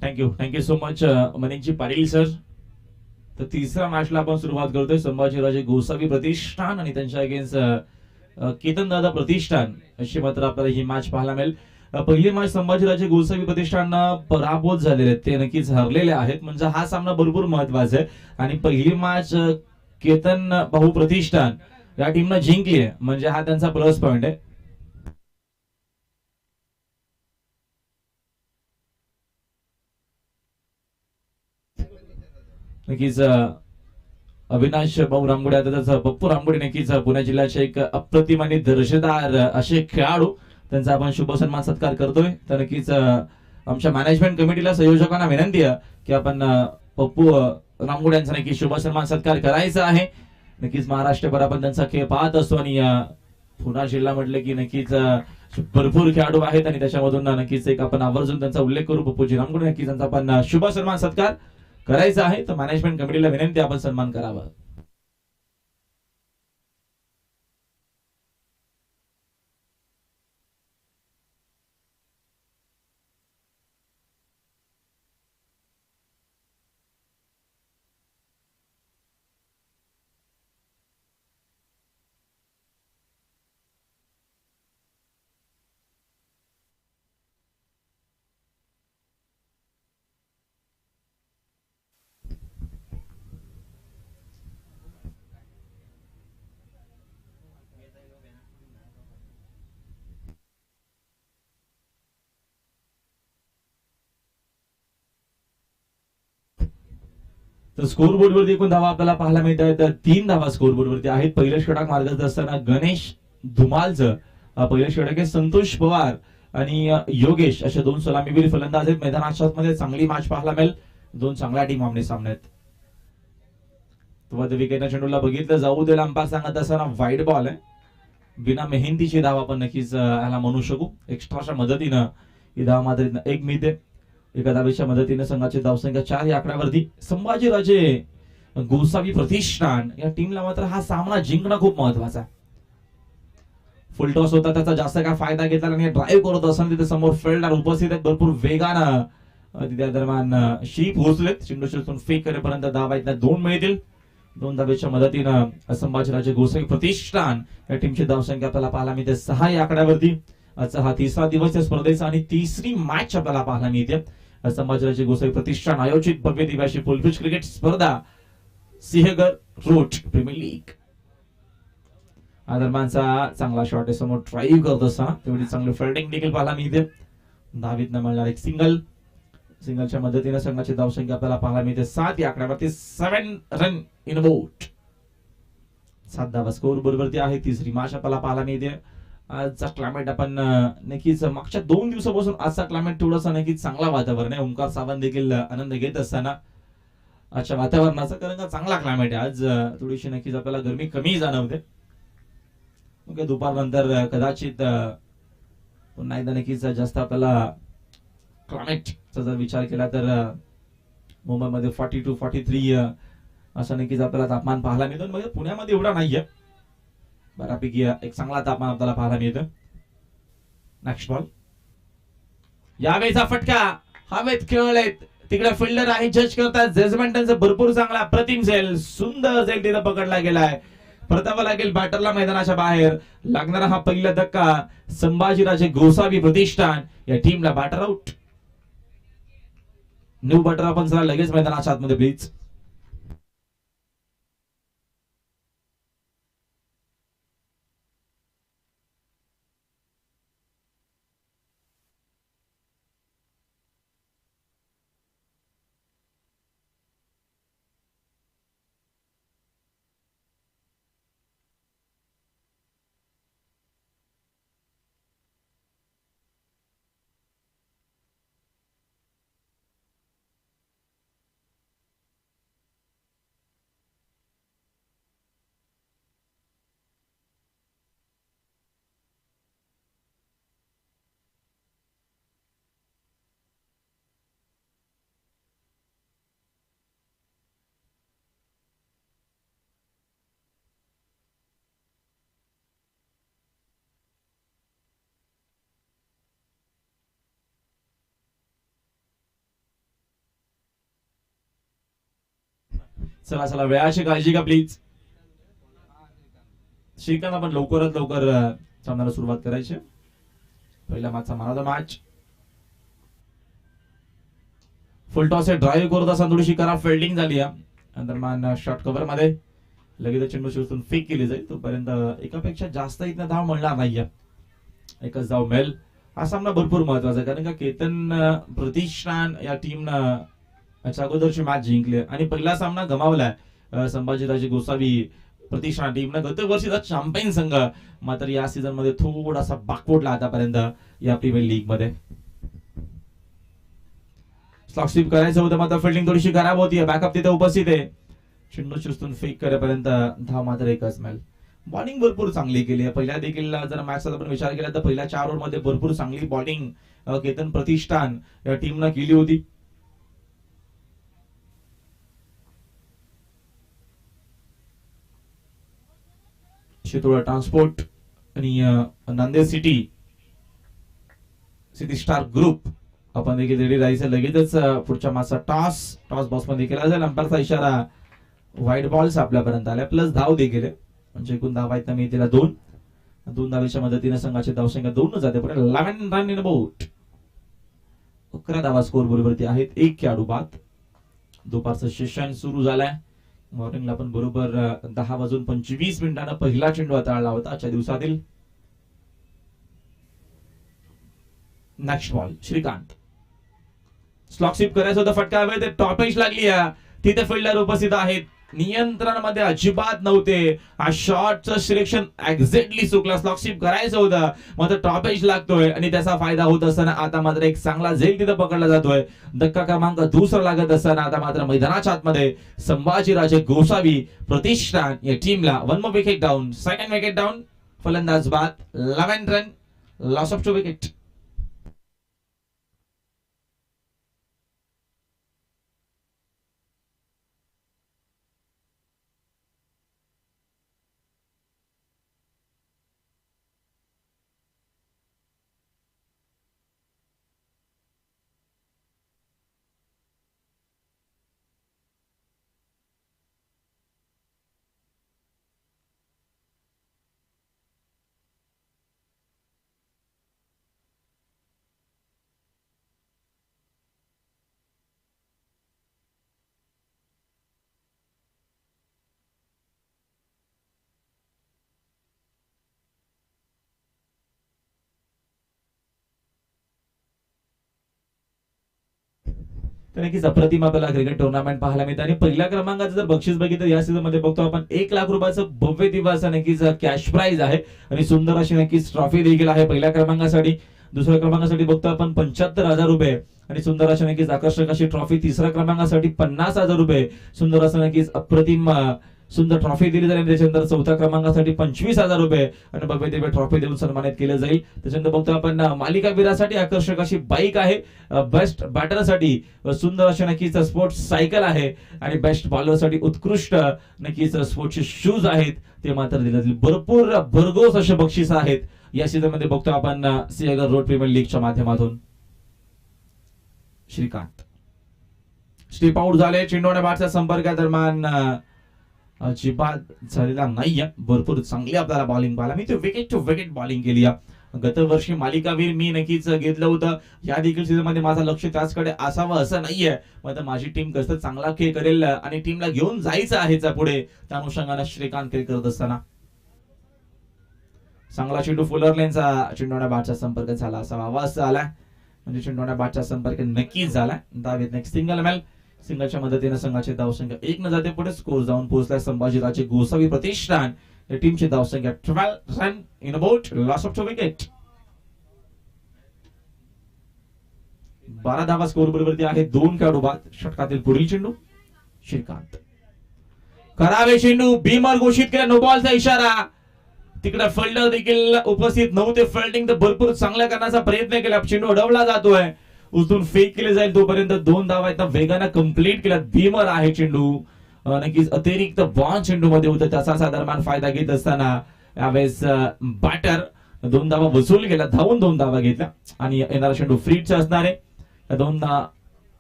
Thank you so much Manishji Patil sir. तर तिसऱ्या मॅचला आपण सुरुवात करतोय. संभाजीराजे गोसावी प्रतिष्ठान आणि त्यांच्या अगेन्स्ट केतन दादा प्रतिष्ठान अशी मात्र आपल्याला ही मॅच पाहायला मिळेल. पहिली मॅच संभाजीराजे गोसावी प्रतिष्ठानना पराभूत झालेले आहेत, ते नक्कीच हरलेले आहेत. म्हणजे हा सामना भरपूर महत्वाचा आहे. आणि पहिली मॅच केतन भाऊ प्रतिष्ठान या टीमनं जिंकली आहे, म्हणजे हा त्यांचा प्लस पॉइंट आहे. नक्कीच अविनाश भाऊ रामगुडे, आता त्याचा पप्पू रामगुडे नक्कीच पुणे जिल्ह्याचे एक अप्रतिम आणि दर्जेदार असे खेळाडू, त्यांचा आपण शुभ सन्मान सत्कार करतोय. तर नक्कीच आमच्या मॅनेजमेंट कमिटीला, संयोजकांना विनंती आहे की आपण पप्पू रामगुडे यांचा नक्की शुभ सन्मान सत्कार करायचा आहे. नक्कीच महाराष्ट्रभर आपण त्यांचा खेळ पाहत असतो आणि पुणे जिल्हा म्हटलं की नक्कीच भरपूर खेळाडू आहेत आणि त्याच्यामधून नक्कीच एक आपण आवर्जून त्यांचा उल्लेख करू. पप्पूजी रामगुडे, नक्कीच त्यांचा आपण शुभ सन्मान सत्कार करायचा आहे. तर मॅनेजमेंट कमिटीला विनंती आपण सन्मान करावा. तर स्कोर बोर्डवरती एकूण धावा आपल्याला पाहायला मिळत आहेत. 3 धावा स्कोर बोर्डवरती आहेत. पहिलं षटक मार्गस्थ असताना गणेश धुमालचं पहिलं षटक आहे. संतोष पवार आणि योगेश असे दोन सलामीवीर फलंदाज आहेत. मैदानाच्या मध्ये चांगली मॅच पाहायला मिळेल. दोन चांगल्या टीम आमने सामने आहेत. विकेटच्या चेंडूला बघितलं जाऊ दे, अंपायर सांगत असताना वाईट बॉल आहे. बिना मेहनतीची धाव आपण नक्कीच याला म्हणू शकू. एक्स्ट्राच्या मदतीनं ही धाव मात्र एक मिळते. एका धावेच्या मदतीने संघाची धावसंख्या 4 या आकड्यावरती. संभाजीराजे गोसावी प्रतिष्ठान या टीमला मात्र हा सामना जिंकणं खूप महत्वाचा आहे. फुलटॉस होता, त्याचा जास्त काय फायदा घेतला आणि ड्राईव्ह करत असताना तिथे समोर फिल्डर उपस्थित आहेत. भरपूर वेगानं त्या दरम्यान शी पोहोचलेत. चेंडूतून फेक करेपर्यंत धावा आहेत 2 मिळतील. 2 धावेच्या मदतीनं संभाजीराजे गोसावी प्रतिष्ठान या टीमची धावसंख्या आपल्याला पाहायला मिळते 6 या आकड्यावरती. आजचा हा तिसरा दिवस या स्पर्धेचा आणि तिसरी मॅच आपल्याला पाहायला मिळते. संभाजीराजे गोसावी प्रतिष्ठान आयोजित भव्य दिव्याची फुलपिच क्रिकेट स्पर्धा सिंहगड रोड प्रीमियर लीग. दरम्यानचा चांगला शॉट आहे, समोर ड्राईव्ह करत असताना तेवढी चांगली फिल्डिंग देखील पाहायला मिळते. धावीत न मिळणार एक सिंगलच्या मदतीने संघाची धावसंख्या आपल्याला पाहायला मिळते 7 या आकड्यावरती. 7 रन इन बोट. 7 धावा स्कोर बरोबरती आहे. तिसरी मॅच आपल्याला पाहायला मिळते. आजचा क्लायमेट आपण नक्कीच मागच्या 2 दिवसापासून आजचा क्लायमेट थोडासा नक्कीच चांगला वातावरण आहे. ओंकार सावंत देखील आनंद घेत असताना आजच्या वातावरणाचा, कारण का चांगला क्लायमेट आहे. आज थोडीशी नक्कीच आपल्याला गरमी कमी जाणवते. दुपारनंतर कदाचित पुन्हा एकदा नक्कीच जास्त आपल्याला क्लायमेटचा जर विचार केला तर मुंबईमध्ये 42-43 असं नक्कीच आपल्याला तापमान पाहायला मिळतं. म्हणजे पुण्यामध्ये एवढा नाहीये, बऱ्यापैकी एक चांगला तापमान आपल्याला पाहायला मिळतं. Next ball. यावेळेचा फटका हवेत खेळलेत. तिकडे फिल्डर आहे, जज करतात. जजमेंट त्यांचं भरपूर चांगला, प्रतिम झेल, सुंदर झेल तिथं पकडला गेलाय. परतावा लागेल बॅटरला मैदानाच्या बाहेर. लागणारा हा पहिला धक्का संभाजीराजे गोसावी प्रतिष्ठान या टीमला. Batter out. न्यू बॅटर आपण जरा लगेच मैदानाच्या आतमध्ये प्लीज. चला चला, वेळाची काळजी का प्लीज. श्रीकांत आपण लवकरात लवकर सामन्याला सुरुवात करायची. पहिला मॅचचा man match. Full toss drive करत असताना थोडीशी खराब फिल्डिंग झाली आहे. दरम्यान शॉर्ट कव्हर मध्ये लगेच चेंडू शिवून फेक केली जाईल. तोपर्यंत एकापेक्षा जास्त इथं धाव म्हणणार नाहीये. एकच धाव मिळेल. हा सामना भरपूर महत्वाचा आहे, कारण का केतन प्रतिष्ठान या टीमनं याच्या अगोदरची मॅच जिंकली आणि पहिला सामना गमावलाय संभाजीराजे गोसावी प्रतिष्ठान टीमनं. गत वर्षीचा चॅम्पियन संघ मात्र या सीझन मध्ये थोडासा बाकपोटला आतापर्यंत या प्रीमियर लीग मध्ये. स्लॉक स्वीप करायचं होतं, मात्र फिल्डिंग थोडीशी खराब होती. बॅकअप तिथे उपस्थित आहे. चेंडू चिरतून फेक करेपर्यंत धाव मात्र एकच मिळेल. बॉलिंग भरपूर चांगली केली आहे. पहिल्या देखील जर मॅचचा आपण विचार केला तर पहिल्या 4 ओव्हरमध्ये भरपूर चांगली बॉलिंग केतन प्रतिष्ठान या टीमनं केली होती. शितोळा ट्रान्सपोर्ट आणि नांदेड सिटी स्टार ग्रुप आपण देखील रेडी राहायचं. लगेचच पुढच्या मॅचचा टॉस बॉक्स मध्ये केला जाईल. अंपायरचा इशारा व्हाईट बॉल्स आपल्यापर्यंत आल्या, प्लस धाव देखील आहे. म्हणजे एकूण धाव आहेत मी तिला 2 धावेच्या मदतीने संघाची धावसंख्या 2 जाते. पुढे 11 रन इन बोट. 11 धावा स्कोर बरोबरती आहेत. 1 खेळाडू बाद. दुपारचं सेशन सुरू झालंय. मॉर्निंगला पण बरोबर 10:25 पहिला चेंडू हाताळला होता आजच्या दिवसातील. Next ball Shrikant. Slog sweep करायचं होतं, फटका हवे ते टॉप एज लागली आहे. तिथे फिल्डर उपस्थित आहेत. नियंत्रणामध्ये अजिबात नव्हते. हा शॉटचं सिलेक्शन एक्झॅक्टली चुकला. स्लॉक स्वीप करायचं होतं, मात्र टॉप एज लागतोय आणि त्याचा फायदा होत असताना आता मात्र एक चांगला झेल तिथे पकडला जातोय. धक्का क्रमांक 2 लागत असताना आता मात्र मैदानाच्या आतमध्ये संभाजीराजे गोसावी प्रतिष्ठान या टीमला 1 more wicket down. Second wicket down. फलंदाज बाद. 11 रन. Loss of 2 wicket. नक्कीच अप्रतिम आपल्याला क्रिकेट टुर्नामेंट पाहायला मिळतं. आणि पहिल्या क्रमांकाचं जर बक्षीस बघितलं या सीझन मध्ये बघतो आपण 1 लाख रुपयाचं भव्य दिवस नक्कीच कॅश प्राइज आहे आणि सुंदर अशी नक्कीच ट्रॉफी देखील आहे पहिल्या क्रमांकासाठी. दुसऱ्या क्रमांकासाठी बघतो आपण 75,000 रुपये आणि सुंदर अशी नक्कीच आकर्षक अशी ट्रॉफी. तिसऱ्या क्रमांकासाठी 50,000 रुपये. सुंदर असं नक्कीच अप्रतिम सुंदर ट्रॉफी दिली जाईल. त्याच्यानंतर चौथ्या क्रमांकासाठी 25,000 रुपये आणि भव्य दिव्य ट्रॉफी देऊन सन्मानित केलं जाईल. त्याच्यानंतर बघतो आपण मालिकावीरासाठी आकर्षक अशी बाईक आहे. बेस्ट बॅटरसाठी सुंदर अशी नक्कीच स्पोर्ट्स सायकल आहे आणि बेस्ट बॉलरसाठी उत्कृष्ट नक्कीच स्पोर्ट्सचे शूज आहेत ते मात्र दिले जाईल. भरपूर भरघोस असे बक्षीस आहेत या सीझन मध्ये बघतो आपण सिंहगड रोड प्रीमियर लीगच्या माध्यमातून. श्रीकांत स्टीप आउट झाले. चेंडूने बॅटच्या संपर्कादरम्यान अजिबात झालेला नाहीये. भरपूर चांगली आपल्याला बॉलिंग पाहायला मी विकेट टू विकेट बॉलिंग केली आहे. गत वर्षी मालिकावीर मी नक्कीच घेतलं होतं. या देखील सीझन मध्ये माझं लक्ष त्याचकडे असावं असं नाहीये. मात्र माझी टीम कसं चांगला खेळ करेल आणि टीमला घेऊन जायचं आहे पुढे, त्या अनुषंगाने श्रीकांत खेळ करत असताना चांगला चेंडू फुलर लेनचा चेंडूने बॅटचा संपर्क झाला असा आवाज आलाय. म्हणजे चेंडूने बॅटचा संपर्क नक्कीच झालाय. दावेत नेक्स्ट सिंगल मिळेल. सिंगलच्या मदतीने संघाची धावसंख्या 1 न जाते पुढे स्कोर जाऊन पोहोचलाय संभाजीराजे गोसावी प्रतिष्ठान या टीमची धावसंख्या 12 run in boat. Loss of 2 wicket. 12 धावा स्कोर बरोबरती आहे. 2 खेळाडू बाद. षटकातील पुढील चेंडू श्रीकांत. करावे चेंडू बीमर घोषित केला. नो बॉलचा इशारा. तिकडे फिल्डर देखील उपस्थित नव्हते. फिल्डिंग तर भरपूर चांगल्या करण्याचा प्रयत्न केला. चेंडू अडवला जातोय. उचलून फेक केले जाईल. तोपर्यंत 2 धावा आहेत वेगाने कंप्लीट केला. भीमर आहे चेंडू. नक्कीच अतिरिक्त बॉल चेंडू मध्ये होतं. त्याचा दरम्यान फायदा घेत असताना यावेळेस बॅटर 2 धावा वसूल केला. धावून 2 धावा घेतल्या आणि येणारा चेंडू फ्रीटचा असणार आहे. 2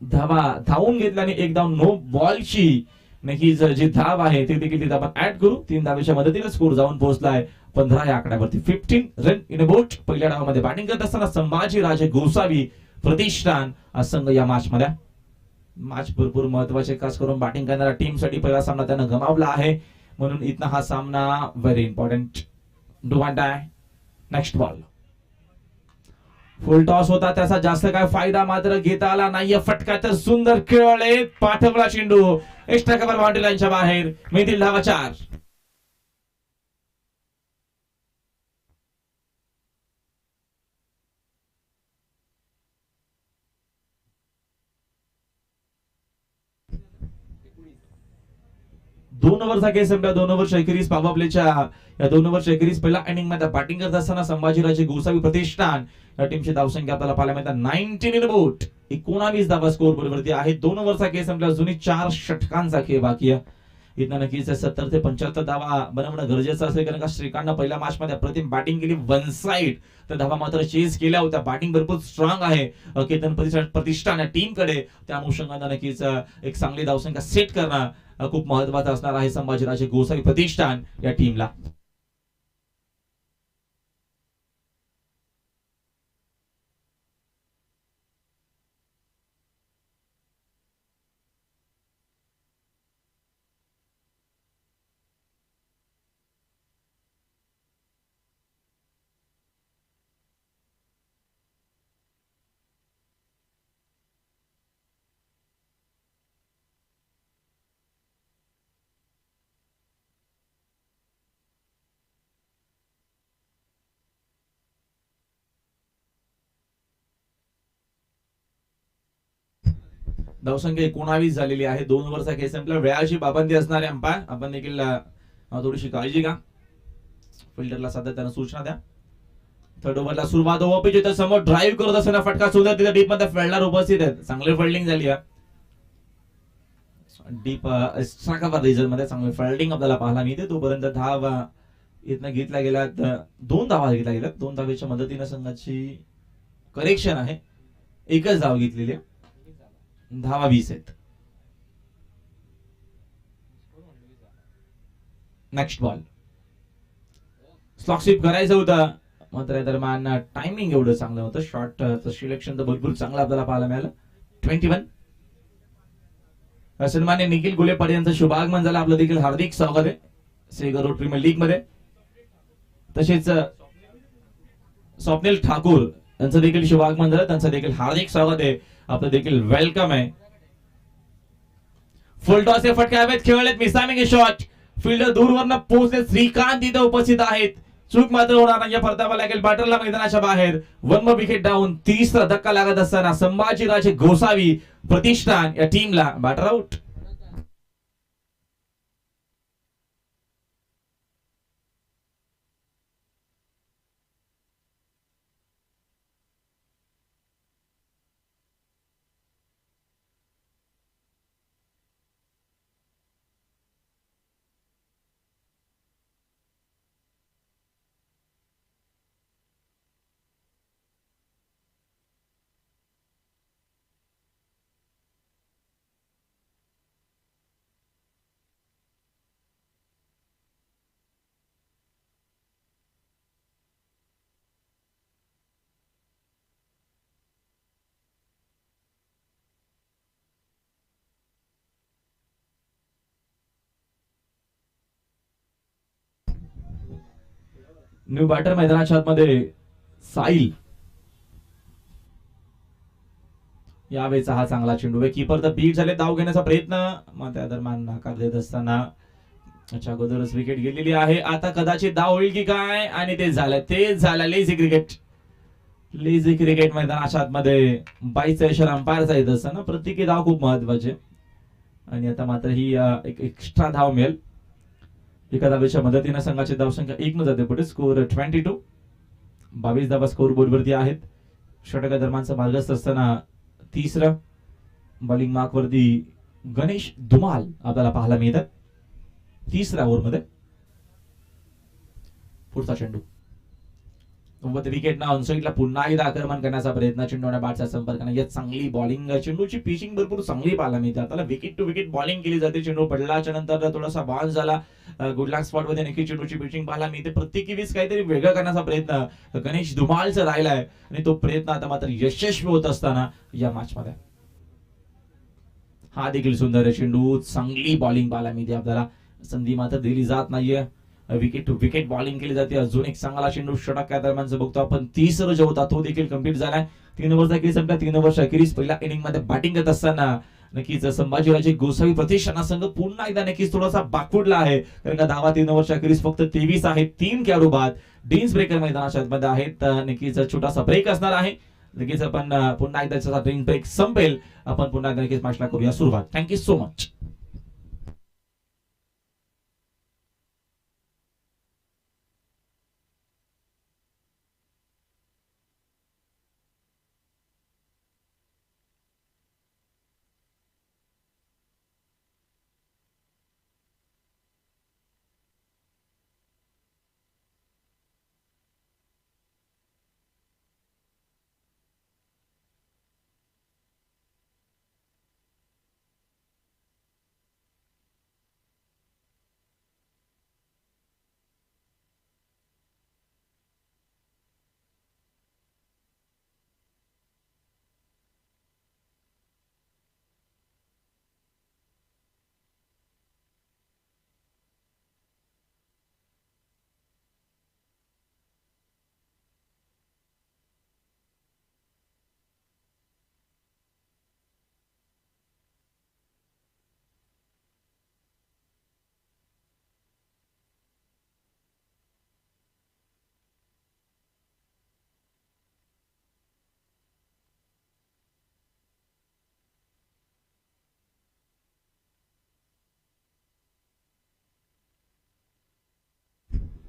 धावा धावून घेतल्या आणि 1 धाव नो बॉलची नक्कीच जी धाव आहे ते देखील तिथे आपण ऍड करू. 3 धावेच्या मदतीने स्कोर जाऊन पोहोचलाय 15 या आकड्यावरती. 15 रन इन अ बोट. पहिल्या डावामध्ये बॅटिंग करत असताना संभाजी राजे गोसावी प्रतिष्ठान हा संघ या मॅच भरपूर महत्वाचे, खास करून बॅटिंग करणाऱ्या टीम साठी पहिला सामना त्यानं गमावला आहे, म्हणून इथं हा सामना very important. Do and die. Next ball. Full toss होता, त्याचा जास्त काय फायदा मात्र घेता आला नाहीये. फटका तर सुंदर खेळले, पाठवला चेंडू एक्स्ट्रा कव्हर बाउंड्री लाईनच्या बाहेर. मिळतील धावा 4. दोन ओव्हरचा केस संपला. 2 ओव्हर शेखेरीज पॉवर प्लेच्या या 2 ओव्हर शेखेरीज पहिल्या इनिंग मध्ये बॅटिंग करत असताना संभाजीराजे गोसावी प्रतिष्ठान या टीमची धावसंख्या आपल्याला पाहायला मिळतात 19 इन बोट. 19 धावा स्कोर बोर्डवरती आहे. 2 ओव्हरचा केस संपला, अजूनही 4 षटकांचा खेळ बाकी आहे. इथं नक्कीच 70 ते 75 धावा बनवणं गरजेचं असेल, कारण का श्रीकांतनं पहिल्या मॅच मध्ये अप्रतिम बॅटिंग केली, वन साइड तर धावा मात्र चेस केल्या होत्या. बॅटिंग भरपूर स्ट्रॉंग आहे केतन प्रतिष्ठान या टीम कडे. त्या अनुषंगाने नक्कीच एक चांगली धावसंख्या सेट करणं खूप महत्वाचं असणार आहे संभाजीराजे गोसावी प्रतिष्ठान या टीमला. धावसंख्या 19 झालेली आहे. 2 ओव्हरचा खेळ संपला. वेळाची पाबंदी असणारे अंपायर आपण देखील थोडीशी काळजी घ्या. फिल्डरला सातत्यानं सूचना द्या. थर्ड ओव्हरला सुरुवात. ओपी जिथे समोर ड्राईव्ह करत असताना फटका सुंदर तिथे डीप मध्ये फिल्डर उपस्थित आहेत. चांगली फिल्डिंग झाली आहे. डीप एक्स्ट्रा कव्हर रिजन मध्ये चांगली फिल्डिंग आपल्याला पाहायला मिळते. तोपर्यंत धाव इथनं घेतल्या गेल्यात 2 धावा घेतल्या गेल्यात. 2 धावेच्या मदतीने संघाची करेक्शन आहे, एकच धाव घेतलेली आहे. धावा 20 आहेत. Next ball. स्लॉक स्वीप करायचं होतं, मात्र दरम्यान टायमिंग एवढं चांगलं होतं. शॉर्टचं सिलेक्शन तर भरपूर चांगलं आपल्याला पाहायला मिळालं. 21. सन्मान्य निखिल गुलेपाड यांचं शुभागमन झालं. आपलं देखील हार्दिक स्वागत आहे सेगर रोड प्रीमियर लीग मध्ये. तसेच स्वप्नील ठाकूर यांचं देखील शुभागमन झालं, त्यांचं देखील हार्दिक स्वागत आहे, आपलं देखील वेलकम आहे. फुल टॉस हे फटके हवेत खेळलेत. मिसामिंग शॉट. फिल्डर दूरवरनं पोहोचले. श्रीकांत इथे उपस्थित आहेत. चूक मात्र होणार नाही. परतावा लागेल बॅटरला मैदानाच्या बाहेर. 1 विकेट डाऊन. 30रा धक्का लागत असताना संभाजीराजे गोसावी प्रतिष्ठान या टीमला बॅटर आउट. न्यू बॅटर मैदानाच्या आतमध्ये साईल. यावेळेचा हा चांगला चेंडू आहे. कीपर तर बीट झाले. धाव घेण्याचा प्रयत्न, मग त्या दरम्यान नाकार देत असताना अच्छा अगोदरच विकेट गेलेली आहे. आता कदाचित धाव होईल की काय, आणि ते झालं. लेझी क्रिकेट मैदानाच्या आतमध्ये 22चा इशारा अंपायरचा येत असताना प्रत्येकी धाव खूप महत्वाचे. आणि आता मात्र ही एक एक्स्ट्रा धाव मिळेल. एका धावेच्या मदतीने संघाची धावसंख्या 1 न जाते पुढे. स्कोर 22. 22 धावा स्कोर बोर्डवरती आहेत. षटका दरम्यानचा मार्गस्थ असताना 3रा बॉलिंग मार्क वरती गणेश धुमाल आपल्याला पाहायला मिळतात 3ऱ्या ओव्हर मध्ये. पुढचा चेंडू. विकेट ऑनसाईडला पुन्हा एकदा आक्रमण करण्याचा प्रयत्न, चेंडूने बॅटचा संपर्क नाही. चांगली बॉलिंग, चेंडूची पिचिंग भरपूर चांगली पाहायला मिळते. आता विकेट टू विकेट बॉलिंग केली जाते. चेंडू पडल्याच्या नंतर थोडासा बाउन्स झाला, गुड लक स्पॉट मध्ये नक्की चेंडूची पिचिंग पाहायला मिळते. प्रत्येकी वेळेस काहीतरी वेगळं करण्याचा प्रयत्न गणेश धुमाळचा राहिलाय आणि तो प्रयत्न आता मात्र यशस्वी होत असताना या मॅच मध्ये. हा देखील सुंदर चेंडू, चांगली बॉलिंग पाहायला मिळते आपल्याला. संधी मात्र दिली जात नाहीये. विकेट टू विकेट बॉलिंग केली जाते. अजून एक चांगला चेंडू षटक या दरम्यान बघतो आपण. 30 जो होता तो देखील कम्प्लीट झालाय. 3 ओव्हरचा खेळ संपला. 3 ओव्हरच्या अखेरीस पहिल्या इनिंग मध्ये बॅटिंग करत असताना नक्कीच संभाजीराजे गोसावी प्रतिष्ठाना संघ पुन्हा एकदा नक्कीच थोडासा बाकफुटला आहे. कारण का धावा 3 ओव्हरच्या अखेरीस फक्त 23 आहेत. 3 खेळाडू बाद डीन्स ब्रेकर मैदानाच्या मध्ये आहेत. नक्कीच छोटासा ब्रेक असणार आहे. नक्कीच आपण पुन्हा एकदा ड्रिंक ब्रेक संपेल, आपण पुन्हा एकदा नक्कीच मॅचला करूया सुरुवात. Thank you so much.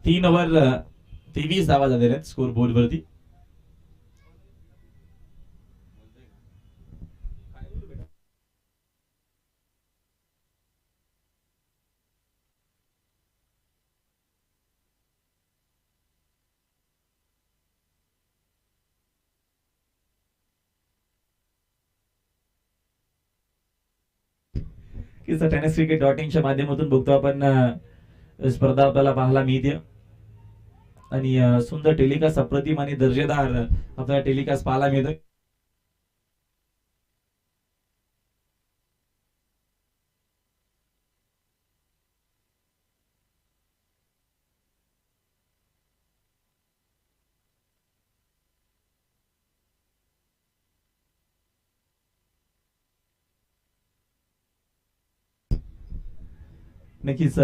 तीन ओव्हर 23 धावा झालेल्या आहेत स्कोर बोर्ड वरती. टेनिस क्रिकेट .in माध्यमातून बघतो आपण स्पर्धा आपल्याला पाहायला मिळते आणि सुंदर टेलिकास्ट अप्रतिम आणि दर्जेदार आपल्याला टेलिकास्ट पाहायला मिळतोय. नक्कीच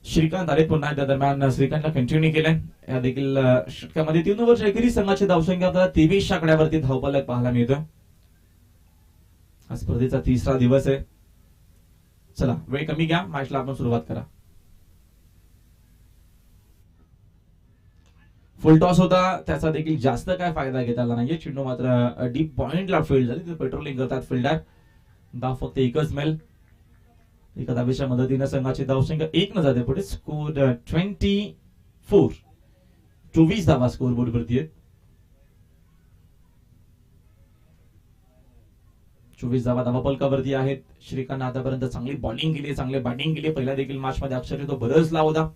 श्रीकांत आले पुन्हा त्या दरम्यान श्रीकांतला कंटिन्यू केलंय. या देखील षटकामध्ये 3 ओव्हरच्या एकेरी संघाची धावसंख्या आपल्याला 23 आकड्यावरती धावफलक पाहायला मिळतोय. हा स्पर्धेचा 3रा दिवस आहे. चला वेळ कमी घ्या, मॅचला आपण सुरुवात करा. फुल टॉस होता, त्याचा देखील जास्त काय फायदा घेता आला नाहीये. चेंडू मात्र डीप पॉइंटला फील्ड झाली. पेट्रोलिंग करतात फिल्डर. धाव फक्त एकच मिळेल. एका धावेच्या मदतीने संघाची धावसंख्या 1 न जाते पुढे. स्कोर 24. 24 धावा स्कोर बोर्ड वरती आहेत. 24 धावा धावाफलकावरती आहेत. श्रीकांत आतापर्यंत चांगली बॉलिंग केली, चांगली बॅटिंग केली. पहिल्या देखील मॅच मध्ये अक्षरशः तो बरसला होता.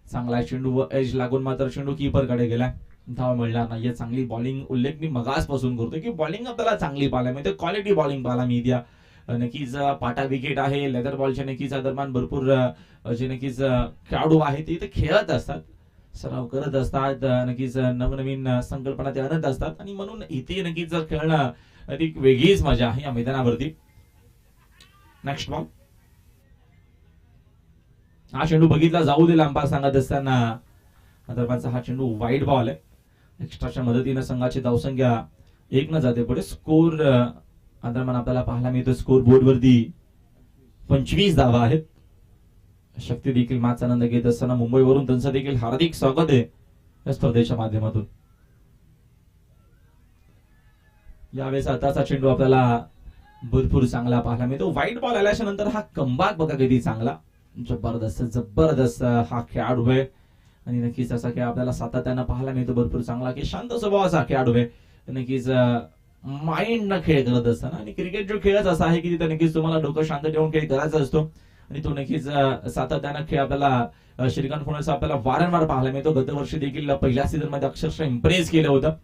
चांगला चेंडू व एज लागून मात्र चेंडू कीपर कडे गेला. धाव मिळणार नाहीये. चांगली बॉलिंग उल्लेख मी मगासपासून करतोय की बॉलिंग आपल्याला चांगली पाहायला मिळते. क्वालिटी बॉलिंग पाहायला मिळते. नक्कीच पाटा विकेट आहे. लेदर बॉलच्या नक्कीच दरम्यान भरपूर जे नक्कीच खेळाडू आहेत ते खेळत असतात, सराव करत असतात. नक्कीच नवनवीन संकल्पना ते आणत असतात आणि म्हणून इथे नक्कीच जर खेळणं अधिक वेगळीच मजा आहे या मैदानावरती. Next ball. हा चेंडू बघितला जाऊ दे लांबा सांगत असताना दरम्यानचा हा चेंडू वाईड बॉल आहे. एक्स्ट्राच्या मदतीने संघाची धावसंख्या एक न जाते पुढे स्कोर अंतर्मान आपल्याला पाहायला मिळतो स्कोर बोर्ड वरती 25 धावा आहेत. शक्ती देखील मॅच आनंद घेत असताना मुंबईवरून त्यांचं देखील हार्दिक स्वागत आहे या स्पर्धेच्या माध्यमातून. यावेळेस आताचा चेंडू आपल्याला भरपूर चांगला पाहायला मिळतो. व्हाईट बॉल आल्याच्या नंतर हा कमबॅक बघा किती चांगला, जबरदस्त जबरदस्त हा खेळाडू आहे आणि नक्कीच असा खेळ आपल्याला सातत्यानं पाहायला मिळतो. भरपूर चांगला की शांत स्वभावाचा खेळाडू आहे. नक्कीच माइंड न खेळ करत असताना आणि क्रिकेट जो खेळच असा आहे की तिथे नक्कीच तुम्हाला डोकं शांत ठेवून खेळ करायचा असतो आणि तो नक्कीच सातत्यानं खेळ आपल्याला श्रीकांत पुणेचा आपल्याला वारंवार पाहायला मिळतो. गतवर्षी देखील पहिल्या सीझन मध्ये अक्षरशः इम्प्रेस केलं होतं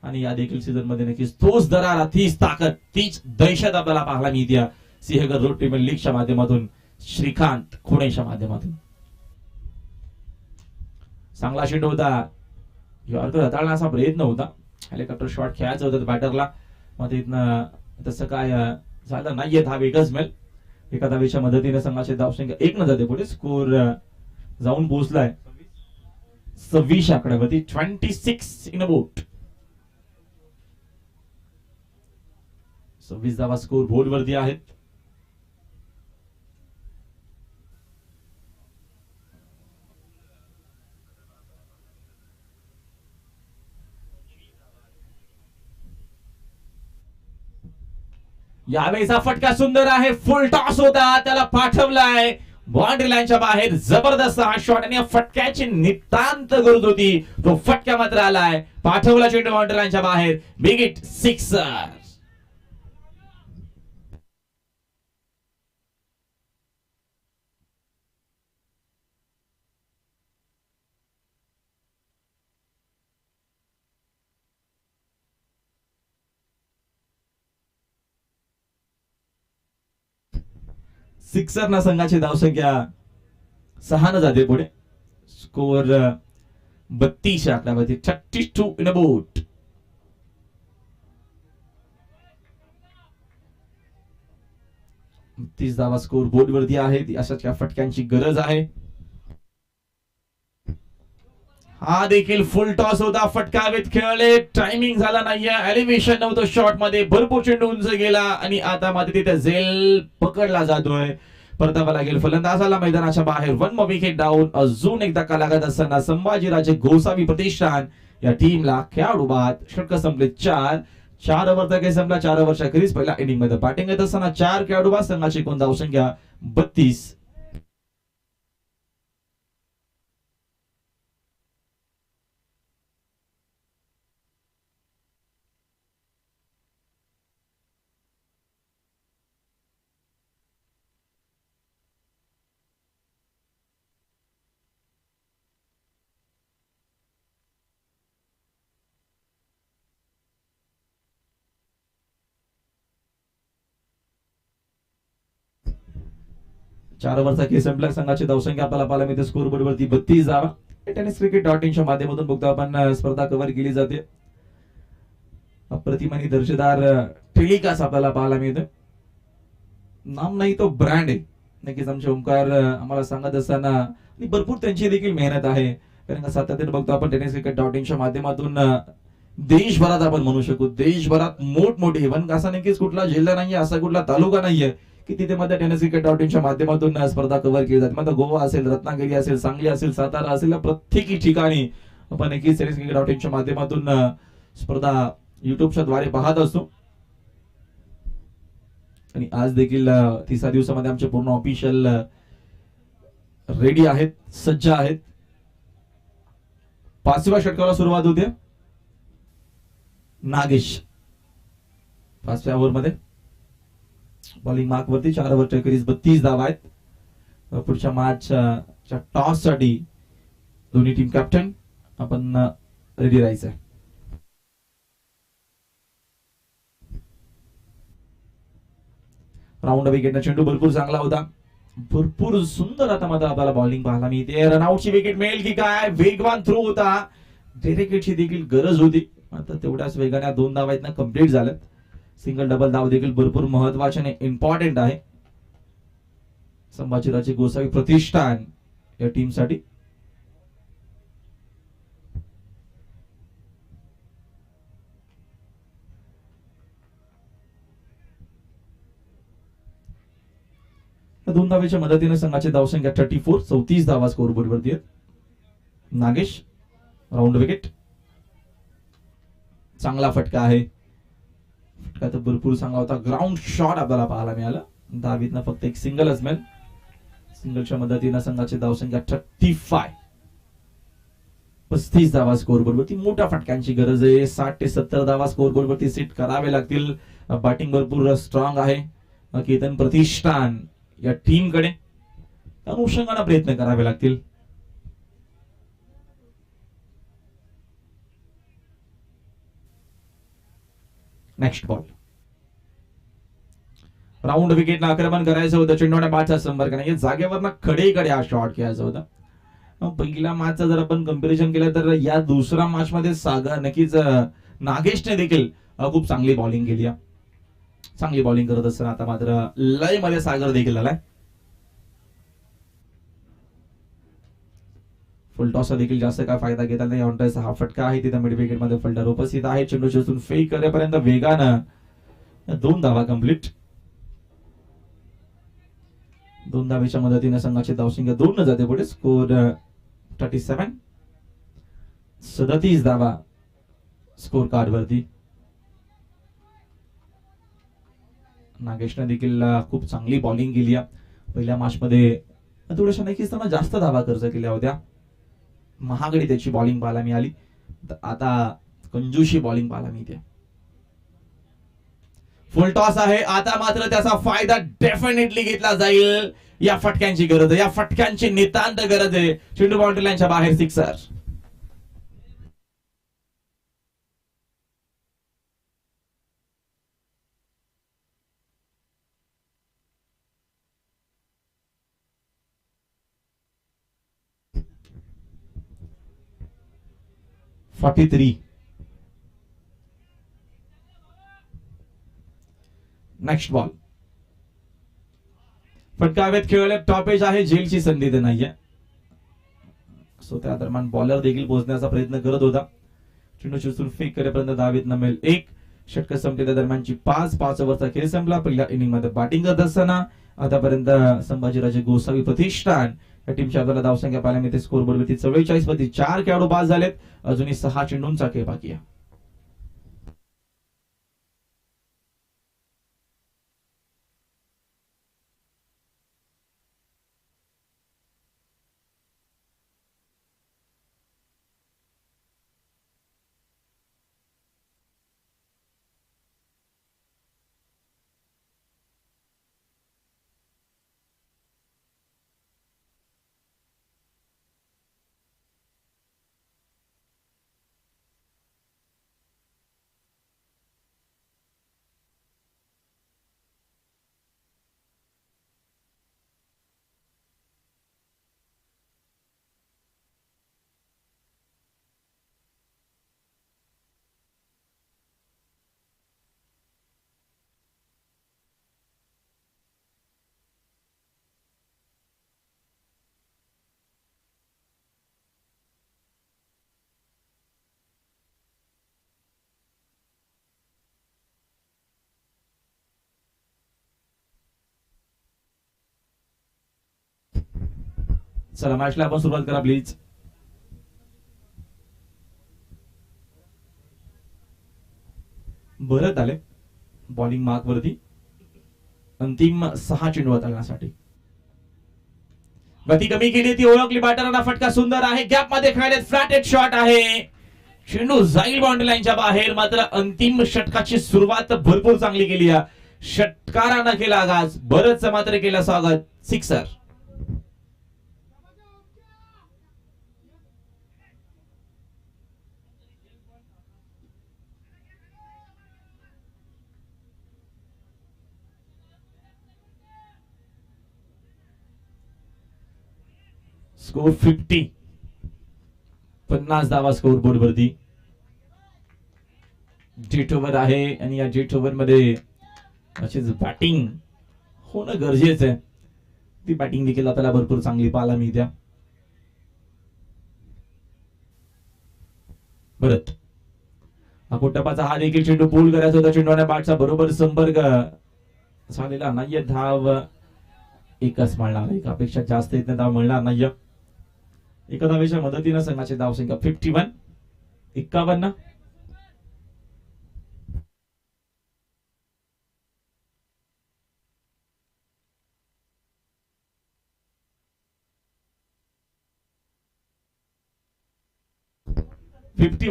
आणि या देखील सीझन मध्ये नक्कीच तोच दरारा, तीच ताकद, तीच दहशत आपल्याला पाहायला मिळते सिंहगड रोड प्रीमियर लीगच्या माध्यमातून श्रीकांत खुणेच्या माध्यमातून. चांगला चेंडू होता, यॉर्कर हाताळण्याचा प्रयत्न होता, हेलिकॉप्टर शॉट खेळायचं होतं बॅटरला, मग तिथनं तसं काय झालं नाहीये. धाव एकच मिळेल. एका धावेच्या मदतीने संघाचे धावसंख्या 1 न जाते पुढे स्कोर जाऊन पोहोचलाय 26 आकड्यावरती. 26 इन अ बोट. 26 धावा स्कोर बोर्ड वरती आहेत. यावेळेचा फटका सुंदर आहे, फुल टॉस होता, त्याला पाठवलाय बाउंड्री लाईनच्या बाहेर. जबरदस्त हा शॉट आणि या फटक्याची नितांत गरज होती. तो फटका मात्र आलाय, पाठवला चेंडू बाउंड्री लाईनच्या बाहेर. Big hit, sixer. सिक्सर ना संघाची धावसंख्या 6 न जाते पुढे स्कोर 32 आकड्यावरती. 32 इन अ बोट. तीस धावा स्कोर बोर्ड वरती आहे. अशाच या फटक्यांची गरज आहे. हा देखील फुल टॉस होता, फटका हवेत खेळले, टायमिंग झाला नाहीये, एलिव्हेशन नव्हतं शॉट मध्ये, भरपूर चेंडू उंच गेला आणि आता मात्र तिथे झेल पकडला जातोय. परतावा लागेल फलंदाजाला मैदानाच्या बाहेर. 1 more विकेट डाऊन. अजून एकदा का लागत असताना संभाजीराजे गोसावी प्रतिष्ठान या टीमला खेळाडू बाद. षटक संपले 4 ओव्हरचा खेळ संपला. 4 ओव्हरच्या खेळीस पहिल्या इनिंग मध्ये बॅटिंग येत असताना 4 खेळाडू बाद. संघाची एकूण धावसंख्या 32. चार ओव्हरचा खेळ संपला. संघाची धावसंख्या आपल्याला पाहायला मिळते स्कोर बोर्ड वरती 32 धावा. टेनिस क्रिकेट .in माध्यमातून बघतो आपण स्पर्धा कव्हर केली जाते. अप्रतिम आणि दर्जेदार टेलिकास्ट आपल्याला पाहायला मिळते. नाम नाही तो ब्रँड आहे. नक्कीच आमचे ओमकार आम्हाला सांगत असताना आणि भरपूर त्यांची देखील मेहनत आहे. कारण का सातत्याने बघतो आपण टेनिस क्रिकेट .in माध्यमातून देशभरात आपण म्हणू शकू, देशभरात मोठमोठे इव्हन असा नक्कीच कुठला जिल्हा नाहीये, असा कुठला तालुका नाहीये की तिथे मध्ये टेनिस क्रिकेट .in माध्यमातून स्पर्धा कव्हर केली जाते. मग गोवा असेल, रत्नागिरी असेल, सांगली असेल, सातारा असेल, प्रत्येकी ठिकाणी आपण नक्कीच टेनिस क्रिकेट .in माध्यमातून स्पर्धा युट्यूबच्या द्वारे पाहत असतो. आणि आज देखील 30 दिवसामध्ये आमचे पूर्ण ऑफिशियल रेडी आहेत, सज्ज आहेत. 5व्या षटकाला सुरुवात होते. नागेश 5व्या ओव्हर मध्ये बॉलिंग मार्क वरती. 4 ओव्हरच्या खेळीस 32 धावा आहेत. पुढच्या मॅचच्या टॉस साठी दोन्ही टीम कॅप्टन आपण रेडी राहायचं आहे. राऊंड विकेटचा चेंडू भरपूर चांगला होता, भरपूर सुंदर आता मात्र आपल्याला बॉलिंग पाहायला मिळते. रनआउटची विकेट मिळेल की काय? वेगवान थ्रो होता, डेरेकेटची देखील गरज होती. आता तेवढ्याच वेगाने 2 धावा इथनं कंप्लीट झाल्यात. सिंगल डबल धाव देखील भरपूर महत्वाचे आणि इम्पॉर्टंट आहे संभाजीराजे गोसावी प्रतिष्ठान या टीम साठी. दोन धावेच्या मदतीने संघाची धावसंख्या 34, 34 धावा स्कोर बोर्डवरती आहेत. Nagesh round wicket. चांगला फटका आहे. फटका तर भरपूर चांगला होता. ग्राउंड शॉट आपल्याला पाहायला मिळाला. धावीतनं फक्त एक सिंगलच मिळेल. सिंगलच्या मदतीने संघाची धावसंख्या 35, 35 धावा स्कोर बोर्डवरती. मोठ्या फटक्यांची गरज आहे. 60 ते 70 धावा स्कोर बोर्डवरती सेट करावे लागतील. बॅटिंग भरपूर स्ट्रॉंग आहे केतन प्रतिष्ठान या टीम कडे. अनुषंगाने प्रयत्न करावे लागतील. Next ball. राऊंड विकेट ना आक्रमण करायचं होतं. चेंडूने बाचा संपर्क नाही. जागेवर कडे हा शॉट खेळायचा होता. पहिल्या मॅचचा जर आपण कंपॅरिझन केलं तर या दुसऱ्या मॅच मध्ये सागर नक्कीच नागेशने देखील खूप चांगली बॉलिंग केली. चांगली बॉलिंग करत असताना आता मात्र लय मध्ये सागर देखील आलाय. फुलटॉस देखील जास्त काय फायदा घेता नाही. ऑनटाईचा हा फटका आहे. तिथे मिड विकेट मध्ये फलंदाज उपस्थित आहे. चेंडू चेसून फेक करेपर्यंत वेगानं 2 धावा कंप्लीट. 2 धावेच्या मदतीने संघाची धावसंख्या 2 न जाते पुढे. स्कोर 37, 37 धावा स्कोर कार्ड वरती. नागेशने देखील खूप चांगली बॉलिंग केली. पहिल्या मॅच मध्ये थोड्याशा नक्कीच त्यांना जास्त धावा खर्च केल्या होत्या. महागडी त्याची बॉलिंग पाहायला मिळाली. आता कंजूशी बॉलिंग पाहायला मिळते. फुल टॉस आहे. आता मात्र त्याचा फायदा डेफिनेटली घेतला जाईल. या फटक्यांची गरज आहे. या फटक्यांची नितांत गरज आहे. चेंडू बाउंड्री लाईनच्या बाहेर सिक्सर. Next ball. फटकावेत खेळले. टॉपेज आहे. झेलची संधी तर नाहीये. सो त्या दरम्यान बॉलर देखील पोहोचण्याचा प्रयत्न करत होता. चेंडू चेसून फेक करेपर्यंत धावेत न मिळेल. एक षटक संपलेल्या दरम्यानची 5 ओव्हरचा खेळ संपला. पहिल्या इनिंग मध्ये बॅटिंग करत असताना आतापर्यंत संभाजीराजे गोसावी प्रतिष्ठान या टीमच्या आपल्याला धावसंख्या पाहायला मिळते. स्कोर बोर्डवरती 44 मध्ये 4 खेळाडू बाद झालेत. अजूनही 6 चेंडूंचा खेळ बाकी आहे. चला मॅचला आपण सुरुवात करा प्लीज. भरत आले बॉलिंग मार्क वरती. अंतिम 6 चेंडू हाताळण्यासाठी. गती कमी केली ती ओळखली. बॅटरना फटका सुंदर आहे. गॅप मध्ये खेळले. फ्लॅटेड शॉट आहे. चेंडू जाईल बाउंड्री लाईनच्या बाहेर. मात्र अंतिम षटकाची सुरुवात भरपूर चांगली केली. षटकारानं केला आगाज. भरतचं मात्र केलं स्वागत. सिक्सर. स्कोर 50 धावा स्कोर बोर्ड वरती. जेट ओव्हर आहे आणि या जेट ओव्हर मध्ये अशीच बॅटिंग होणं गरजेचं आहे. ती बॅटिंग देखील आपल्याला भरपूर चांगली पाहायला मिळते. परत अकोटपाचा हा देखील चेंडू पूल करायचा होता. चेंडूने बॅटचा बरोबर संपर्क झालेला नाहीये. धाव एकच मिळणार, एकापेक्षा जास्त इथे धाव मिळणार नाही. एका धावेच्या मदतीनं संघाची धावसंख्या 51. 51.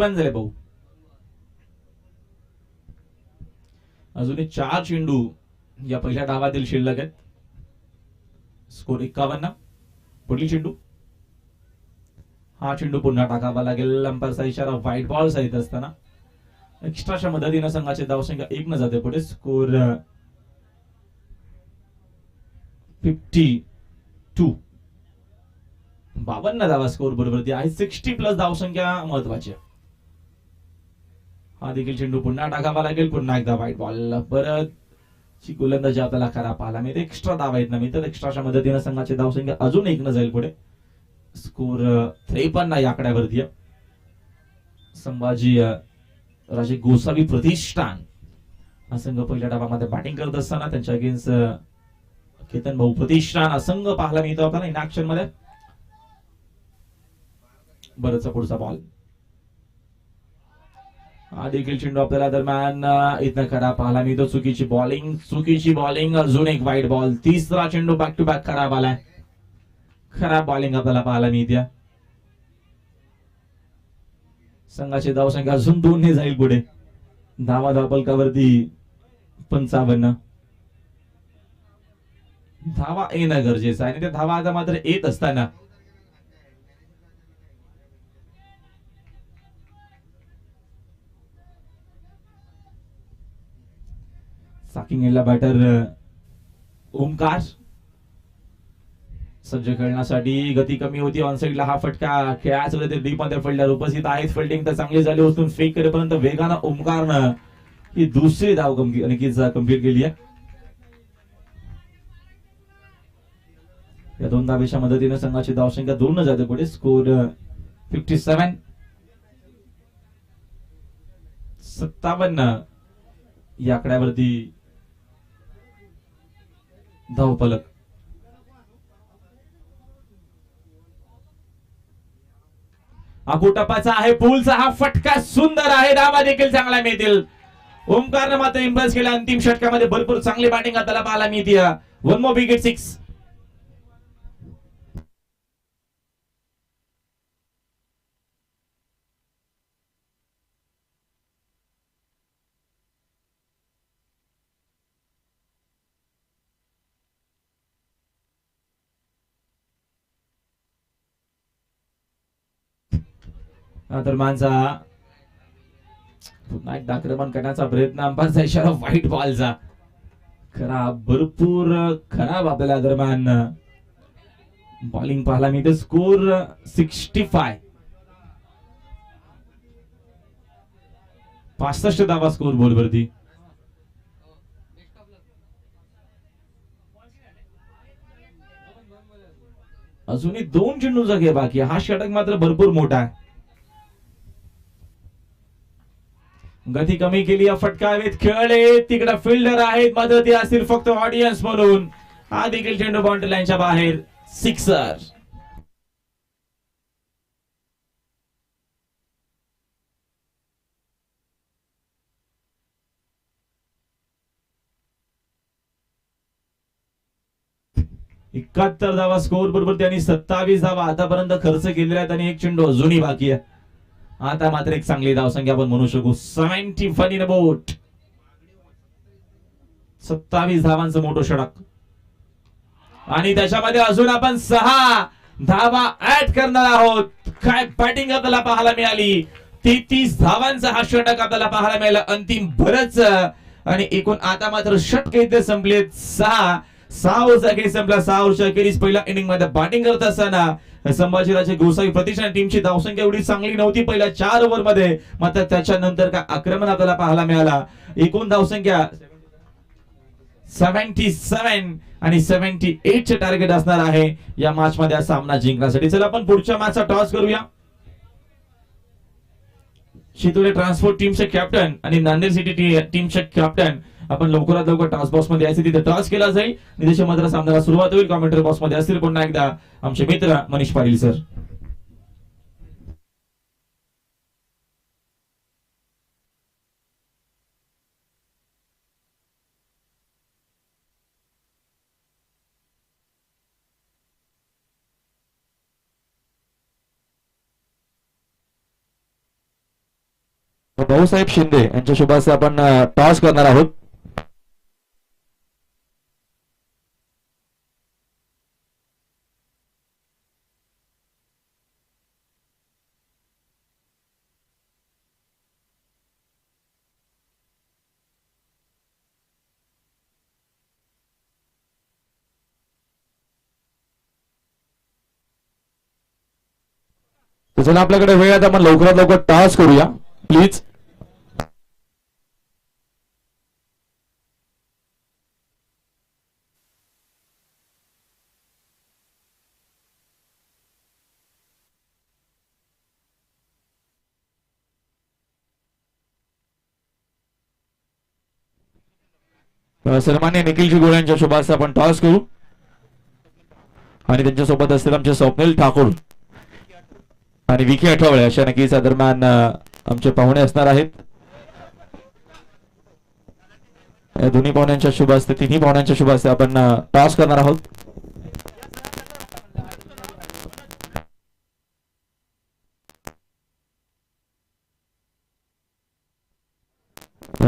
झाले भाऊ. अजूनही 4 चेंडू या पहिल्या डावातील शिल्लक आहेत. स्कोर 51. पुढील चेंडू, हा चेंडू पुन्हा टाकावा लागेल. अंपायरचा इशारा व्हाईट बॉल सहित असताना एक्स्ट्राच्या मदतीनं संघाची धावसंख्या 1 न जाते पुढे. स्कोर 52. 52 धावा स्कोर बरोबर आहे. 60 प्लस धावसंख्या महत्वाची आहे. हा देखील चेंडू पुन्हा टाकावा लागेल. पुन्हा एकदा व्हाईट बॉल. परत गोलंदाजी आपल्याला खरा पाहायला मिळते. एक्स्ट्रा धावा आहेत ना मित्र. एक्स्ट्राच्या मदतीनं संघाची धावसंख्या अजून 1 न जाईल पुढे. स्कोर 53 या आकड्यावरती आहे. संभाजी राजे गोसावी प्रतिष्ठान हा संघ पहिल्या डावामध्ये बॅटिंग करत असताना त्यांच्या अगेन्स्ट केतन भाऊ प्रतिष्ठान हा संघ पाहायला मिळतो आपल्याला इन ऍक्शन मध्ये. बरंच पुढचा बॉल. हा देखील चेंडू आपल्याला दरम्यान इथं खरा पाहायला मिळतो. चुकीची बॉलिंग. अजून एक वाईट बॉल. तिसरा चेंडू बॅक टू बॅक खराब आलाय. खराब बॉलिंग आपल्याला पाहायला मिळते. संघाची धावसंख्या अजून 2 ने जाईल पुढे. धावा धावपलकावरती 55. धावा येणं गरजेचं आहे आणि त्या धावा आता मात्र येत असताना साकिंग एंडला बॅटर ओमकार सज्ज खेळण्यासाठी. गती कमी होती. ऑन साइडला हा फटका खेळायचा होता. डीप मध्ये फिल्डर उपस्थित आहेत. फिल्डिंग तर चांगली झाली होती. फेक करेपर्यंत वेगानं ओमकारनं ही दुसरी धाव कंप्लीट केली आहे. या 2 धावेच्या मदतीने संघाची धावसंख्या 2 न जाते पुढे. स्कोर 57. 57 या आकड्यावरती धावफलक. टप्पाचा आहे. पूलचा हा फटका सुंदर आहे. धावा देखील चांगला मिळतील. ओमकारनं मात्र इम्प्रेस केला. अंतिम षटकामध्ये भरपूर चांगली बॅटिंग आपल्याला पाहायला मिळते. 1 मोर विकेट 6. दरम्यानचा पुन्हा एकदा आक्रमण करण्याचा प्रयत्न. अंपायरचा इशारा व्हाईट बॉलचा. भरपूर खराब आपल्याला दरम्यान बॉलिंग पाहायला मिळते. स्कोर 65. 65 धावा स्कोर बोर्डवरती. अजूनही 2 चेंडूचा खेळ बाकी. हा षटक मात्र भरपूर मोठा आहे. गती कमी केली. फटकावेत खेळले. तिकडे फिल्डर आहेत मात्र ते असतील फक्त ऑडियन्स म्हणून. हा देखील चेंडू बाउंड्री लाईनच्या बाहेर. सिक्सर. एकाहत्तर धावा स्कोर बरोबर त्यांनी 27 धावा आतापर्यंत खर्च केलेल्या आहेत आणि 1 चेंडू अजूनही बाकी आहे. आता मात्र एक चांगली धावसंख्या आपण म्हणू शकू. 71 इन बोट. 27 धावांचं मोठं षटक आणि त्याच्यामध्ये अजून आपण 6 धावा ऍड करणार आहोत. काय बॅटिंग आपल्याला पाहायला मिळाली. 33 धावांचा हा षटक आपल्याला पाहायला मिळाला. अंतिम भरच आणि एकूण आता मात्र षटक इथे संपलेत. 6 ओव्हरचा खेळ संपला. 6 ओव्हरच्या अखेरीस पहिल्या इनिंग मध्ये बॅटिंग करत असताना संभाजीराजे गोसावी प्रतिष्ठान टीमची धावसंख्या एवढी चांगली नव्हती पहिल्या 4 ओव्हर मध्ये. मात्र त्याच्यानंतर काय आक्रमण आपल्याला पाहायला मिळाला. एकूण धावसंख्या 77 आणि 78 चे टार्गेट असणार आहे या मॅच मध्ये सामना जिंकण्यासाठी. चला आपण पुढच्या मॅचचा टॉस करूया. शितोडे ट्रान्सपोर्ट टीमचे कॅप्टन आणि नांदेड सिटी टीमचे कॅप्टन आपण लवकरात लवकर टॉस बॉक्स मध्ये यायचे, तिथे टॉस केला जाईल. निदेश मात्र सामन्याला सुरुवात होईल. कॉमेंटरी बॉक्स मध्ये असतील पुन्हा एकदा आमचे मित्र मनीष पाटील सर. भाऊसाहेब शिंदे यांच्या शुभास्ते आपण टॉस करणार आहोत. चला आपल्याकडे वेळ आहे, आपण लवकरात लवकर टॉस करूया प्लीज. सन्मान्य निखिल गोळे यांच्या शुभास्ते आपण टॉस करू आणि त्यांच्यासोबत असतील आमचे स्वप्नील ठाकूर आणि विखे आठवळे अशा नक्कीच दरम्यान आमचे पाहुणे असणार आहेत. या दोन्ही पाहुण्यांच्या शुभास्ते, तिन्ही पाहुण्यांच्या शुभास्ते आपण टॉस करणार आहोत.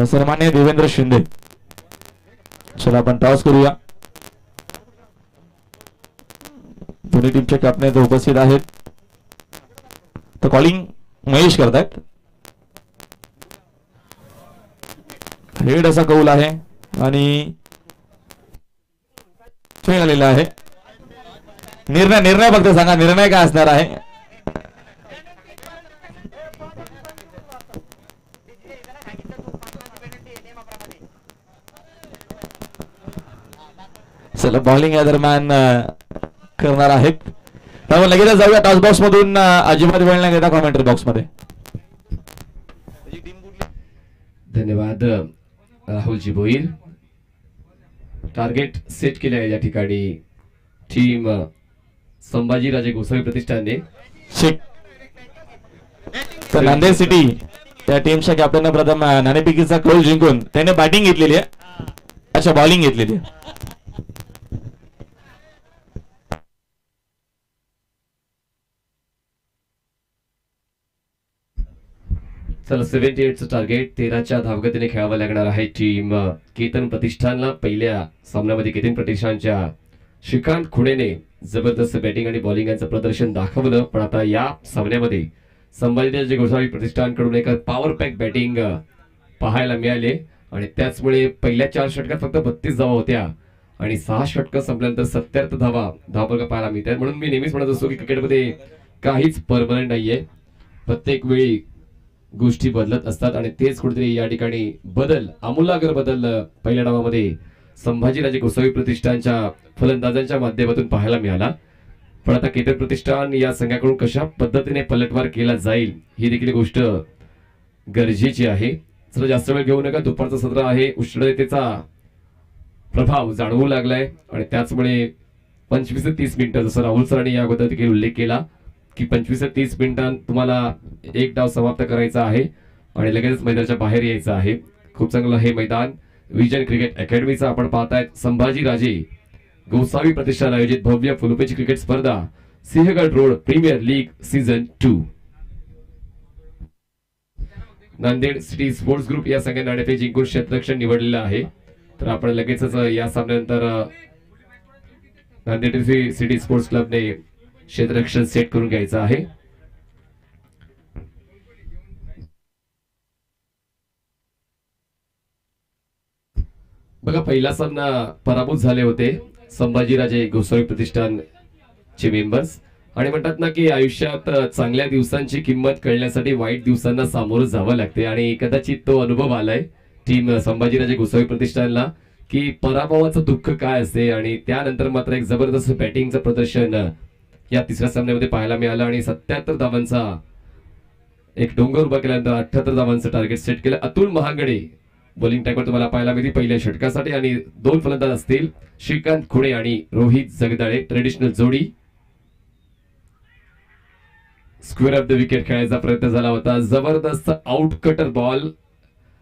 सन्मान्य देवेंद्र शिंदे, चला आपण टॉस करूया. दोन्ही टीमचे कॅप्टन उपस्थित आहेत. तर कॉलिंग महेश करतायत. हेड असा कौल आहे आणि स्विंग आलेला आहे. निर्णय फक्त सांगा, निर्णय काय असणार आहे. चला बॉलिंग या दरम्यान करणार आहेत. त्यामुळे लगेच जाऊया टॉस बॉक्स मधून. अजिबात वेळ न घेता कॉमेंटरी बॉक्स मध्ये. धन्यवाद राहुलजी भोईर. टार्गेट सेट केले आहे या ठिकाणी टीम संभाजीराजे गोसावी प्रतिष्ठानने. तर नांदेड सिटी त्या टीमच्या कॅप्टनने प्रथम नाणेफेकीचा कौल जिंकून त्याने बॅटिंग घेतलेली आहे, अच्छा बॉलिंग घेतलेली आहे. चला 78चं टार्गेट 13च्या धावगतीने खेळावं लागणार आहे टीम केतन प्रतिष्ठानला. पहिल्या सामन्यामध्ये केतन प्रतिष्ठानच्या श्रीकांत खुणेने जबरदस्त बॅटिंग आणि बॉलिंग यांचं प्रदर्शन दाखवलं, पण आता या सामन्यामध्ये संभाजीराजे गोसावी प्रतिष्ठानकडून एक पॉवर पॅक बॅटिंग पाहायला मिळाले आणि त्याचमुळे पहिल्या 4 षटकात फक्त 32 धावा होत्या आणि 6 षटकं संपल्यानंतर 77 धावफलक पाहायला मिळतात. म्हणून मी नेहमीच म्हणत असतो की क्रिकेटमध्ये काहीच परमनंट नाहीये, प्रत्येक वेळी गोष्टी बदलत असतात आणि तेच कुठेतरी या ठिकाणी आमूलाग्र बदल पहिल्या डावामध्ये संभाजीराजे गोसावी प्रतिष्ठानच्या फलंदाजांच्या माध्यमातून पाहायला मिळाला. पण आता केतन प्रतिष्ठान या संघाकडून कशा पद्धतीने पलटवार केला जाईल ही देखील गोष्ट गरजेची आहे. चला जास्त वेळ घेऊ नका, दुपारचं सत्र आहे, उष्णतेचा प्रभाव जाणवू लागलाय आणि त्याचमुळे 25 ते 30 मिनिटं, जसं राहुल सरांनी या अगोदर देखील उल्लेख केला की 25 ते 30 मिनिटांत तुम्हाला एक डाव समाप्त करायचा आहे आणि लगेच मैदानाच्या बाहेर यायचं आहे. खूप चांगलं हे मैदान विजन क्रिकेट अकॅडमीचा आपण पाहतायत. संभाजीराजे गोसावी प्रतिष्ठान आयोजित भव्य फुलपेची क्रिकेट स्पर्धा Sinhagad road premier league season 2. Nanded city sports group या संघाने नाणेफेक जिंकून क्षेत्ररक्षण निवडलेलं आहे. तर आपण लगेचच या सामन्यानंतर नांदेड सिटी स्पोर्ट्स क्लबने क्षेत्ररक्षण सेट करून घ्यायचं आहे. बघा, पहिला सामना पराभूत झाले होते संभाजीराजे गोसावी प्रतिष्ठान चे मेंबर्स आणि म्हणतात ना की आयुष्यात चांगल्या दिवसांची किंमत कळण्यासाठी वाईट दिवसांना सामोरं जावं लागते आणि कदाचित तो अनुभव आलाय टीम संभाजीराजे गोसावी प्रतिष्ठानला की पराभवाचं दुःख काय असते आणि त्यानंतर मात्र एक जबरदस्त बॅटिंगचं प्रदर्शन या तिसऱ्या सामन्यामध्ये पाहायला मिळालं आणि 77 धावांचा एक डोंगर उभा केल्यानंतर 78 धावांचं टार्गेट सेट केलं. अतुल महागडे बॉलिंग टाईमवर तुम्हाला पाहायला मिळते पहिल्या षटकासाठी आणि 2 फलंदाज असतील श्रीकांत खुणे आणि रोहित जगदाळे, ट्रेडिशनल जोडी. स्क्वेअर ऑफ द विकेट खेळायचा प्रयत्न झाला होता. जबरदस्त आउट कटर बॉल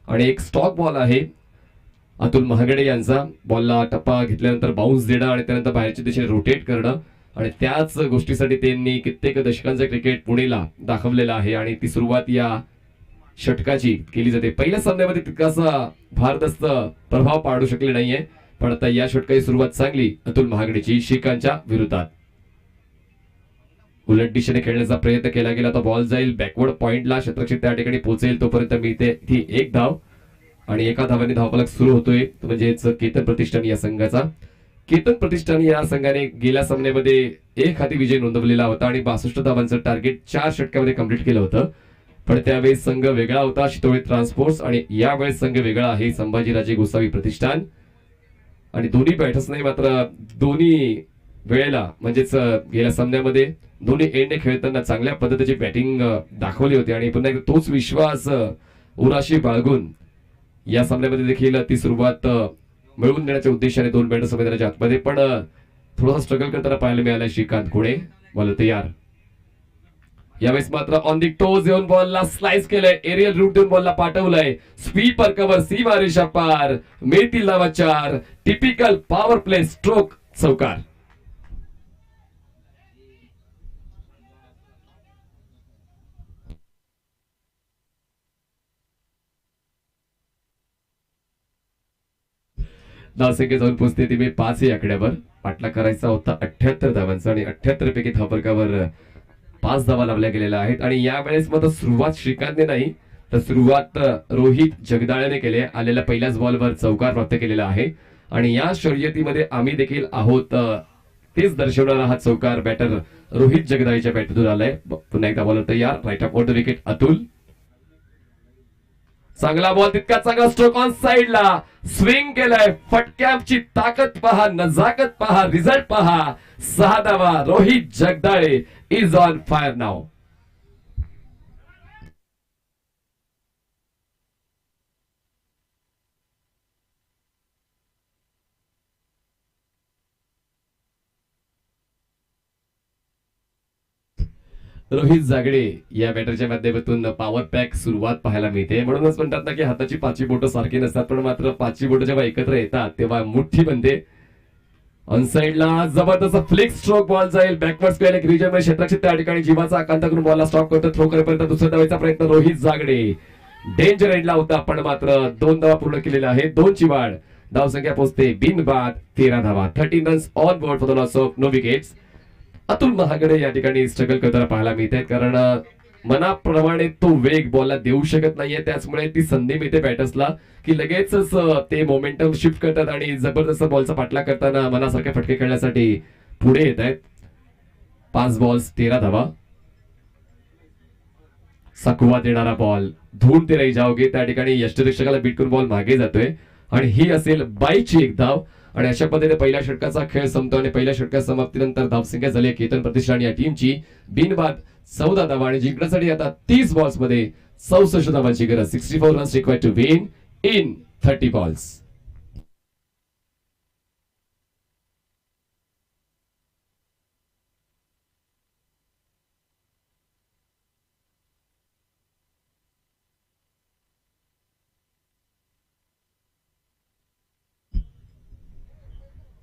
आणि एक स्टॉक बॉल आहे अतुल महागडे यांचा. बॉलला टप्पा घेतल्यानंतर बाउन्स देणं आणि त्यानंतर बाहेरच्या दिशेने रोटेट करणं आणि त्याच गोष्टीसाठी त्यांनी कित्येक दशकांचं क्रिकेट पुणेला दाखवलेलं आहे आणि ती सुरुवात या षटकाची केली जाते. पहिल्या सामन्यामध्ये तितकासा भारदस्त प्रभाव पाडू शकले नाहीये, पण आता या षटकाची सुरुवात चांगली अतुल महागडेची श्रीकांतच्या विरोधात. उलट दिशेने खेळण्याचा प्रयत्न केला गेला तर बॉल जाईल बॅकवर्ड पॉइंटला, क्षेत्रक्षेत्र त्या ठिकाणी पोहोचेल तोपर्यंत मिळते ती 1 धाव आणि एका धावाने धावफलक सुरू होतोय म्हणजेच केतन प्रतिष्ठान या संघाचा. केतन प्रतिष्ठान या संघाने गेल्या सामन्यामध्ये 1 हाती विजय नोंदवलेला होता आणि 62 धावांचं टार्गेट 4 षटकामध्ये कंप्लीट केलं होतं. पण त्यावेळेस संघ वेगळा होता शितोळे ट्रान्सपोर्ट्स आणि यावेळेस संघ वेगळा आहे संभाजीराजे गोसावी प्रतिष्ठान. आणि दोन्ही बॅटर्स नाही मात्र दोन्ही वेळेला म्हणजेच गेल्या सामन्यामध्ये दोन्ही एंडने खेळताना चांगल्या पद्धतीची बॅटिंग दाखवली होती आणि पुन्हा एकदा तोच विश्वास उराशी बाळगून या सामन्यामध्ये देखील ती सुरुवात मिळवून देण्याच्या उद्देशाने 2 बॅटर्स मैदानाच्या आतमध्ये पण थोडासा स्ट्रगल करताना पाहायला मिळाला श्रीकांत खुणे. बॉल तयार. यावेळेस मात्र ऑन दी टोज येऊन बॉलला स्लाइस केलंय, एरियल रूट देऊन बॉलला पाठवलंय, स्पीड पर कव्हर, सीमा रेषा पार, मिळतील धावा 4. टिपिकल पॉवर प्ले स्ट्रोक चौकार. धावसंख्या जाऊन पोहोचते ती 5 या आकड्यावर. पाठला करायचा होता 78 धावांचा आणि 78 पैकी धावफलकावर 5 धावा लावल्या गेलेल्या आहेत. आणि यावेळेस मात्र सुरुवात श्रीकांतने नाही तर सुरुवात रोहित जगदाळेने केली. आलेल्या पहिल्याच बॉलवर चौकार प्राप्त केलेला आहे आणि या शर्यतीमध्ये आम्ही देखील आहोत तेच दर्शवणारा हा चौकार बॅटर रोहित जगदाळेच्या बॅटमधून आलाय. पुन्हा एकदा बॉलर तयार. Right of the wicket Atul. चांगला बॉल, तितका चांगला स्ट्रोक ऑन साइडला, स्विंग केलाय, फटक्याची ताकद पहा, नजाकत पहा, रिझल्ट पहा. 6 धावा. Rohit Jagdale is on fire नाव. रोहित जागडे या बॅटरच्या माध्यमातून पॉवर पॅक सुरुवात पाहायला मिळते. म्हणूनच म्हणतात ना की हाताची 5 बोटं सारखी नसतात, पण मात्र 5 बोटं जेव्हा एकत्र येतात तेव्हा मुठ्ठी बनते. ऑन साइडला जबरदस्त फ्लिक स्ट्रोक बॉल जाईल बॅकवर्ड स्क्वेअर एक रिजन क्षेत्राची त्या ठिकाणी जीवाचा आकांत करून बॉलला स्टॉप करतो. थ्रो करेपर्यंत दुसऱ्या धावाचा प्रयत्न रोहित जागडे डेंजर एंडला होता पण मात्र 2 धावा पूर्ण केलेल्या आहेत. 2 ची वाढ. धावसंख्या पोहोचते बिनबाद 13 धावा. 13 runs on board for the loss of no wickets. Atul Mahagade या ठिकाणी स्ट्रगल करताना पाहायला मिळते कारण मनाप्रमाणे तो वेग बॉलला देऊ शकत नाहीये. त्याचमुळे ती संधी मिळते बॅटर्सला की लगेचच ते मोमेंटम शिफ्ट करतात आणि जबरदस्त बॉलचा पाठलाग करताना मनासारखे फटके खेळण्यासाठी पुढे येत आहेत. 5 बॉल्स 13 धावा. सकुवा देणारा बॉल धून ते रही जाओगे त्या ठिकाणी यष्टिरक्षकाला बीट करून बॉल मागे जातोय आणि ही असेल 22 ची 1 धाव. आणि अशा पद्धतीने पहिल्या षटकाचा खेळ संपतो आणि पहिल्या षटका समाप्तीनंतर धावसंख्या झाली केतन प्रतिष्ठान या टीमची बिनबाद 14 धावा आणि जिंकण्यासाठी आता 30 बॉल्स मध्ये 64 धावांची गरज. 64 runs required to win in 30 balls.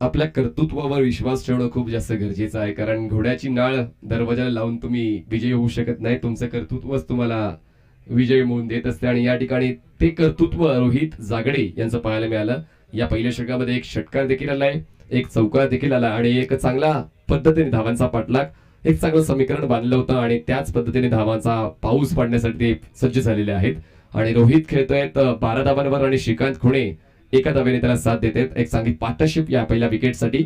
आपल्या कर्तृत्वावर विश्वास ठेवणं खूप जास्त गरजेचं आहे कारण घोड्याची नाळ दरवाजाला लावून तुम्ही विजयी होऊ शकत नाही. तुमचं कर्तृत्वच तुम्हाला विजय मिळवून देत असते आणि या ठिकाणी ते कर्तृत्व रोहित जागडे यांचं पाहायला मिळालं. या पहिल्या षटकामध्ये एक षटकार देखील आलाय, एक चौकार देखील आला आणि एक चांगला पद्धतीने धावांचा पाठलाग, एक चांगलं समीकरण बांधलं होतं आणि त्याच पद्धतीने धावांचा पाऊस पाडण्यासाठी ते सज्ज झालेले आहेत. आणि रोहित खेळतोय 12 धावांवर आणि श्रीकांत खुणे एका धावेने त्याला साथ देतात. एक चांगली पार्टनरशिप या पहिल्या विकेटसाठी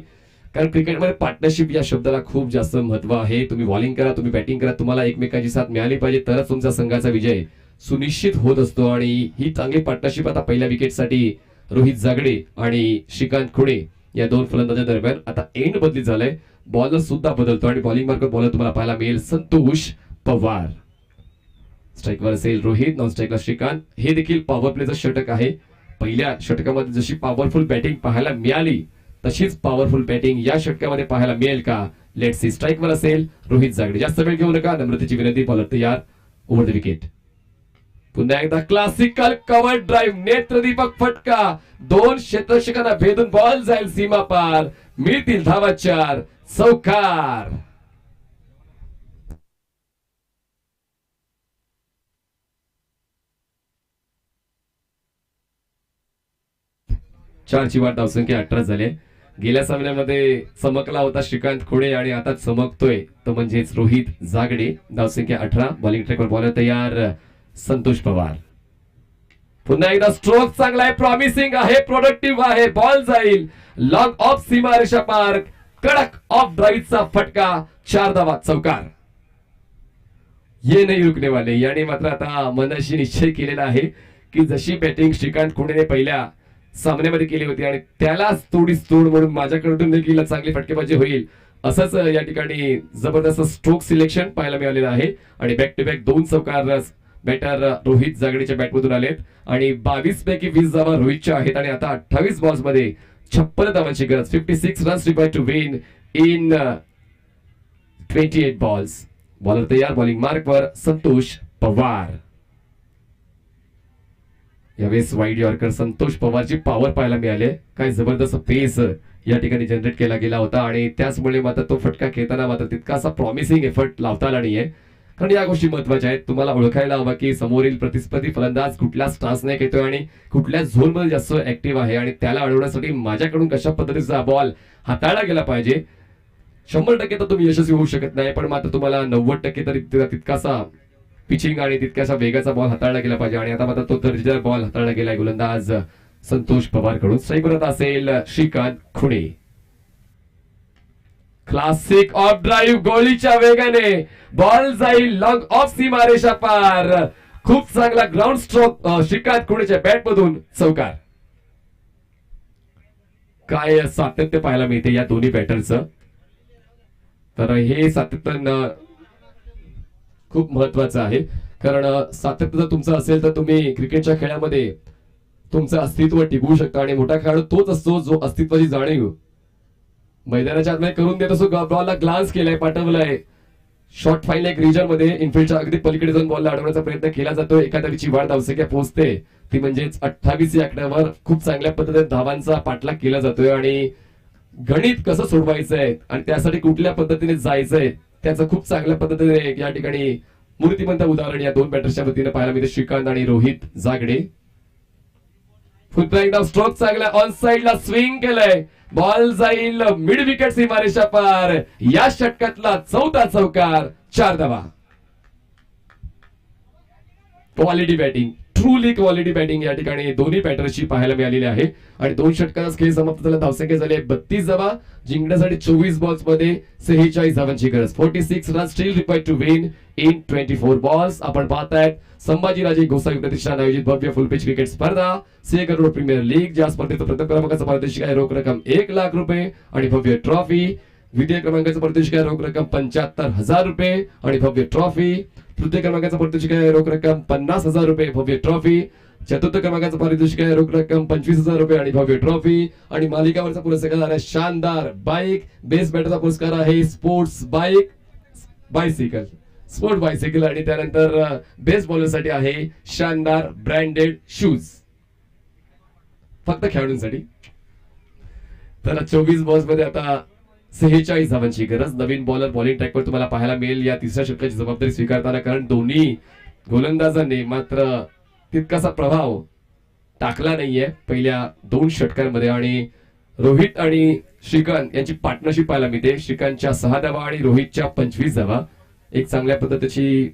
कारण क्रिकेटमध्ये पार्टनरशिप या शब्दाला खूप जास्त महत्व आहे. तुम्ही बॉलिंग करा, तुम्ही बॅटिंग करा, तुम्हाला एकमेकांची साथ मिळाली पाहिजे तरच तुमच्या संघाचा विजय सुनिश्चित होत असतो. आणि ही चांगली पार्टनरशिप आता पहिल्या विकेटसाठी रोहित जागडे आणि श्रीकांत खुणे या 2 फलंदाजांच्या दरम्यान. आता एंड बदली झालाय, बॉलर सुद्धा बदलतो आणि बॉलिंग मार्कर बॉलर तुम्हाला पाहायला मिळेल संतोष पवार. स्ट्राईकवर असेल रोहित, नॉन स्ट्राईकला श्रीकांत. हे देखील पॉवर प्लेचं षटक आहे. पहिल्या षटकामध्ये जशी पॉवरफुल बॅटिंग पाहायला मिळाली तशीच पॉवरफुल बॅटिंग या षटकामध्ये पाहायला मिळेल का? Let's see. स्ट्राईक वर असेल रोहित जागडे. जास्त वेळ घेऊ नका, नम्रतेची विनंती. बॉलर तयार. Over the wicket. पुन्हा एकदा क्लासिकल कव्हर ड्राईव्ह, नेत्रदीपक फटका, 2 क्षेत्ररक्षकांना भेदून बॉल जाईल सीमा पार. मिळतील धावा 4. चौकार. चारची वाट धावसंख्या 18 झाले. गेल्या सामन्यामध्ये चमकला होता श्रीकांत खुणे आणि आता चमकतोय तो म्हणजेच रोहित जागडे. धावसंख्या 18. बॉलिंग ट्रॅकवर बॉलर तयार संतोष पवार. पुन्हा एकदा स्ट्रोक चांगला आहे, प्रॉमिसिंग आहे, प्रोडक्टिव्ह आहे. बॉल जाईल लॉंग ऑफ सीमारेषा पार. कडक ऑफ ड्राईव्हचा फटका. 4 धावा. चौकार. ये नाही रुकने वाले. याने मात्र आता मनाशी निश्चय केलेला आहे की जशी बॅटिंग श्रीकांत खुणेने पहिल्या सामन्यामध्ये केली होती आणि त्यालाच तोडीस तोड म्हणून माझ्याकडून देखील चांगली फटकेबाजी होईल असंच या ठिकाणी जबरदस्त स्ट्रोक सिलेक्शन पाहायला मिळालेलं आहे. आणि बॅक टू बॅक 2 चौकार बॅटर रोहित जागडेच्या बॅटमधून आलेत आणि 22 पैकी 20 धावा रोहितच्या आहेत. आणि आता 28 बॉल्स मध्ये 56 धावांची गरज. 56 runs required to win in 28 balls. Bowler तयार. बॉलिंग मार्कवर संतोष पवार. यावेळेस वाईड यॉर्कर संतोष पवारची पॉवर पाहायला मिळाले. काय जबरदस्त पेस या ठिकाणी जनरेट केला गेला होता आणि त्याचमुळे मात्र तो फटका खेळताना मात्र तितकासा प्रॉमिसिंग एफर्ट लावता आला नाहीये. कारण या गोष्टी महत्वाच्या आहेत. तुम्हाला ओळखायला हवा की समोरील प्रतिस्पर्धी फलंदाज कुठल्या स्टान्सने खेळतोय आणि कुठल्या झोन मध्ये जास्त ऍक्टिव्ह आहे आणि त्याला अडवण्यासाठी माझ्याकडून कशा पद्धतीचा बॉल हाताळला गेला पाहिजे. 100% तर तुम्ही यशस्वी होऊ शकत नाही, पण मात्र तुम्हाला 90% तरी तितकासा पिचिंग आणि तितक्याचा वेगाचा बॉल हाताळला गेला पाहिजे. आणि आता मात्र तो दर्जेदार बॉल हाताळला गेलाय गोलंदाज संतोष पवार कडून. स्ट्राईक करत असेल Shrikant Khune. Classic off drive, गोळीच्या वेगाने बॉल जाईल लॉंग ऑफ सीमारेषा पार. खूप चांगला ग्राउंड स्ट्रोक श्रीकांत खुणेच्या बॅट मधून. चौकार. काय सातत्य पाहायला मिळते या दोन्ही बॅटरचं. तर हे सातत्य खूप महत्वाचं आहे, कारण सातत्य जर तुमचं असेल तर तुम्ही क्रिकेटच्या खेळामध्ये तुमचं अस्तित्व टिकवू शकता. आणि मोठा खेळाडू तोच असतो जो अस्तित्वाची जाणीव मैदानाच्या आतमध्ये करून देत असतो. बॉलला ग्लान्स केलाय, पाठवलाय शॉर्ट फाईन एक रिजन मध्ये इनफिल्डच्या अगदी पलीकडे जाऊन बॉलला अडवण्याचा प्रयत्न केला जातो. एखाद्याची वाढ धावसंख्या पोहोचते ती म्हणजेच 28 या आकड्यावर खूप चांगल्या पद्धतीने धावांचा पाठलाग केला जातोय. आणि गणित कसं सोडवायचंय आणि त्यासाठी कुठल्या पद्धतीने जायचंय त्याचं खूप चांगल्या पद्धतीने या ठिकाणी मूर्तिमंत उदाहरण या दोन बॅटर्सच्या वतीने पाहायला मिळते. श्रीकांत आणि रोहित जागडे. पुन्हा एकदा स्ट्रोक चांगला ऑन साइडला स्विंग केलंय. बॉल जाईल मिड विकेट सीमारेषा पार. या षटकातला 4था चौकार. 4 धावा. Quality batting, truly quality batting या ठिकाणी दोन्ही बॅटर्सची पाहायला मिळालेली आहे. आणि 2 षटकाचा खेळ समाप्त झाला. धावसंख्या झाली 32 धावा. जिंकण्यासाठी 24 बॉल्स मध्ये 46 धावांची गरज. 46 run still required to win in 24 balls. आपण पाहतायत संभाजीराजे गोसावी प्रतिष्ठान आयोजित भव्य फुल पिच क्रिकेट स्पर्धा से करोड प्रीमियर लीग. ज्या स्पर्धेचं प्रथम क्रमांकाचा पारितोषिक आहे रोख रक्कम 1 लाख रुपये आणि भव्य ट्रॉफी. द्वितीय क्रमांकाचं पारितोषिक आहे रोख रक्कम 75,000 रुपये आणि भव्य ट्रॉफी. तृतीय क्रमांकाचं पारितोषिक आहे रोख रक्कम 50,000 रुपये भव्य ट्रॉफी. चतुर्थ क्रमांकाचं पारितोषिक आहे रोख रक्कम 25,000 रुपये आणि भव्य ट्रॉफी. आणि मालिकावरचा पुरस्कार आहे शानदार बाईक. बेस्ट बॅटरचा पुरस्कार आहे sports bike bicycle sport bicycle. आणि त्यानंतर बेस्ट बॉलरसाठी आहे शानदार ब्रँडेड शूज फक्त खेळाडूंसाठी. तर 24 बॉल्स मध्ये आता 46 धावांची गरज. नवीन बॉलर बॉलिंग ट्रॅकवर तुम्हाला पाहायला मिळेल या तिसऱ्या षटकाची जबाबदारी स्वीकारताना, कारण दोन्ही गोलंदाजांनी मात्र तितकासा प्रभाव टाकला नाहीये पहिल्या 2 षटकांमध्ये. आणि रोहित आणि श्रीकांत यांची पार्टनरशिप पाहायला मिळते. श्रीकांतच्या 6 धावा आणि रोहितच्या 25 धावा. एक चांगल्या पद्धतीची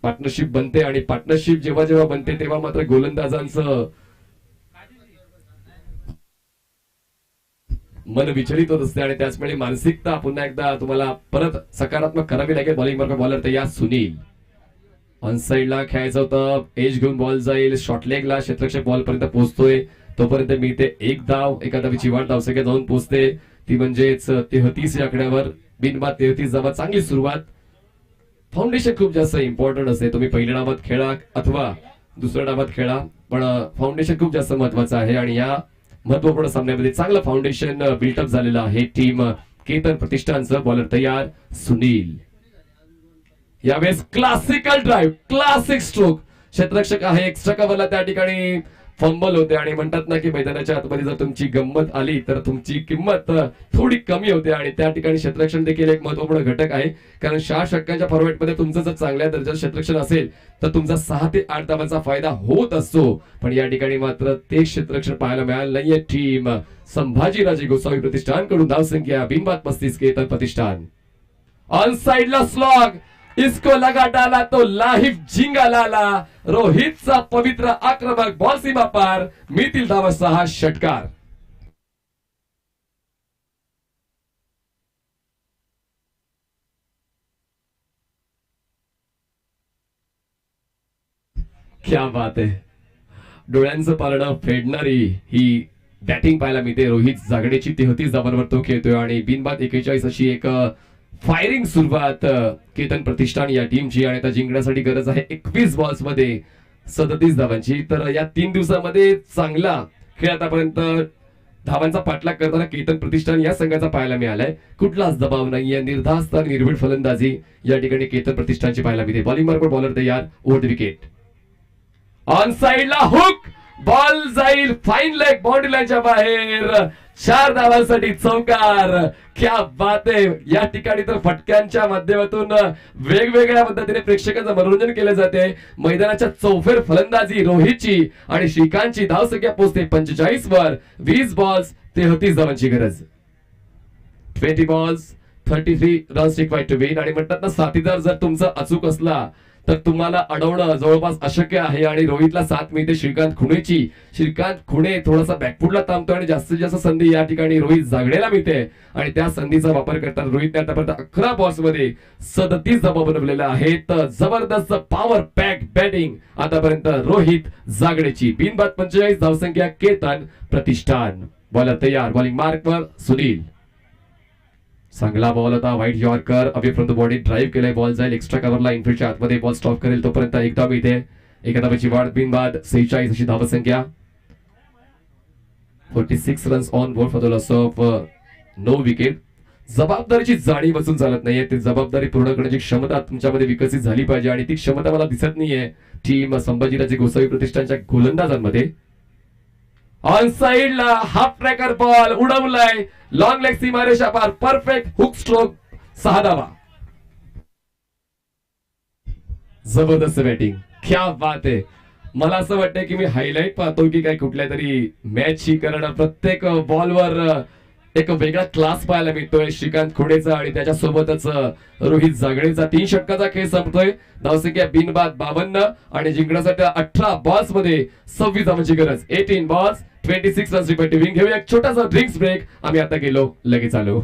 पार्टनरशिप बनते. आणि पार्टनरशिप जेव्हा जेव्हा बनते तेव्हा मात्र गोलंदाजांचं मन विचलित होत असते आणि त्याचमुळे मानसिकता पुन्हा एकदा तुम्हाला परत सकारात्मक करावी लागेल. बॉलिंग मार्क बॉलर तयार सुनील. ऑन साइडला खेळायचं होतं, एज घेऊन बॉल जाईल शॉर्ट लेगला. क्षेत्ररक्षक बॉल पर्यंत पोहोचतोय तोपर्यंत मिळते 1 धाव. एका धावीची वाढ धावसंख्या जाऊन पोहोचते ती म्हणजेच 33 या आकड्यावर. बिनबाद 33 धावा. चांगली सुरुवात. फाउंडेशन खूप जास्त इम्पॉर्टंट असते. तुम्ही पहिल्या डावात खेळा अथवा दुसऱ्या डावात खेळा, पण फाउंडेशन खूप जास्त महत्वाचं आहे आणि या महत्वपूर्ण सामन्यामध्ये चांगलं फाउंडेशन बिल्टअप झालेलं आहे टीम केतन प्रतिष्ठानचं. बॉलर तयार सुनील. यावेळेस क्लासिकल ड्राईव्ह, क्लासिक स्ट्रोक. क्षेत्ररक्षक आहे एक्स्ट्रा कव्हरला, त्या ठिकाणी फंबल होते आणि म्हणतात ना की मैदानाच्या आतमध्ये जर तुमची गंमत आली तर तुमची किंमत थोडी कमी होते आणि त्या ठिकाणी क्षेत्ररक्षण देखील एक महत्वपूर्ण घटक आहे. कारण 6 षटकांच्या फॉर्मॅटमध्ये तुमचं जर चांगल्या दर्जाचं क्षेत्ररक्षण असेल तर तुमचा 6 ते 8 धावांचा फायदा होत असतो. पण या ठिकाणी मात्र ते क्षेत्ररक्षण पाहायला मिळालं नाहीये टीम संभाजीराजे गोसावी प्रतिष्ठान कडून. धावसंख्या बिनबाद 35 केतन प्रतिष्ठान. ऑन साइडला स्लॉग, इसको लगा डाला तो लाहिफ झिंगा लाला. रोहितचा पवित्र आक्रमक बॉल सीमा पार. मिळतील धावा 6 षटकार. क्या बात आहे. डोळ्यांचं पारणं फेडणारी ही बॅटिंग पाहायला मिळते. रोहित जागडेची 33 धावांवर तो खेळतोय आणि बिनबाद 41 अशी एक फायरिंग सुरुवात केतन प्रतिष्ठान या टीमची. आणि आता जिंकण्यासाठी गरज आहे 21 बॉल्स मध्ये 37 धावांची. तर या 3 दिवसामध्ये चांगला खेळ आतापर्यंत धावांचा पाठलाग करताना केतन प्रतिष्ठान या संघाचा पाहायला मिळालाय. कुठलाच दबाव नाहीये, निर्धास्त आणि निर्भीड फलंदाजी या ठिकाणी केतन प्रतिष्ठानची पाहायला मिळते. बॉलिंग मार्क बॉलर तयार. Over the wicket. ऑन साइडला हुक, बॉल जाईल फाईन लेग बाउंड्री लाईनच्या बाहेर. 4 धावांसाठी चौकार. क्या बात आहे. या ठिकाणी तर फटक्यांच्या माध्यमातून वेगवेगळ्या पद्धतीने प्रेक्षकांचं मनोरंजन केले जाते. मैदानाच्या चौफेर फलंदाजी रोहितची आणि श्रीकांतची. धावसंख्या पोहोचते 45 वर. 20 बॉल्स 33 धावांची गरज. 20 balls 33 runs required to win. आणि म्हणतात ना साथीदार जर तुमचा अचूक असला तर तुम्हाला अडवणं जवळपास अशक्य आहे. आणि रोहितला साथ मिळते श्रीकांत खुणेची. श्रीकांत खुणे थोडासा बॅकफुटला थांबतो आणि जास्तीत जास्त संधी या ठिकाणी रोहित जागडेला मिळते आणि त्या संधीचा वापर करतात. रोहितने आतापर्यंत 11 बॉल्स मध्ये 37 धावा बनवलेल्या आहेत. जबरदस्त पॉवर पॅक बॅटिंग आतापर्यंत रोहित जागडेची. बिनबाद 45 धावसंख्या केतन प्रतिष्ठान. बॉलर तयार. बॉलिंग मार्कवर सुनील. चांगला बॉल होता. White yorker away from the body drive केलाय. बॉल जाईल एक्स्ट्रा कव्हरला. इनफिल्डच्या आतमध्ये बॉल स्टॉप करेल तोपर्यंत एकदा इथे एका धावेची वाढ. बिनबाद 46 अशी धावसंख्या. 46 runs on board for the loss of no wicket. जबाबदारीची जाणीव बसून चालत नाहीये. ती जबाबदारी पूर्ण करण्याची क्षमता तुमच्यामध्ये विकसित झाली पाहिजे आणि ती क्षमता मला दिसत नाहीये टीम संभाजीराजे गोसावी प्रतिष्ठानच्या गोलंदाजांमध्ये. ऑन साइडला हाफ ट्रॅकर बॉल उडवलाय. लॉंग लेग सीमारेषा पार. Perfect hook stroke. 6 धावा. जबरदस्त बॅटिंग. क्या बात आहे. मला असं वाटतंय की मी हायलाइट पाहतो की काय कुठल्या तरी मॅच ही करणं. प्रत्येक बॉलवर एक वेगळा क्लास पाहायला मिळतोय श्रीकांत खुडेचा आणि त्याच्यासोबतच रोहित जागडेचा. 3 षटकाचा खेळ संपतोय. धावसंख्या बिनबाद 52 आणि जिंकण्यासाठी 18 बॉल्स मध्ये 26 धावांची गरज. 18 balls 26 runs required to win. घेऊया एक छोटासा ड्रिंक्स ब्रेक. आम्ही आता गेलो लगेच आलो.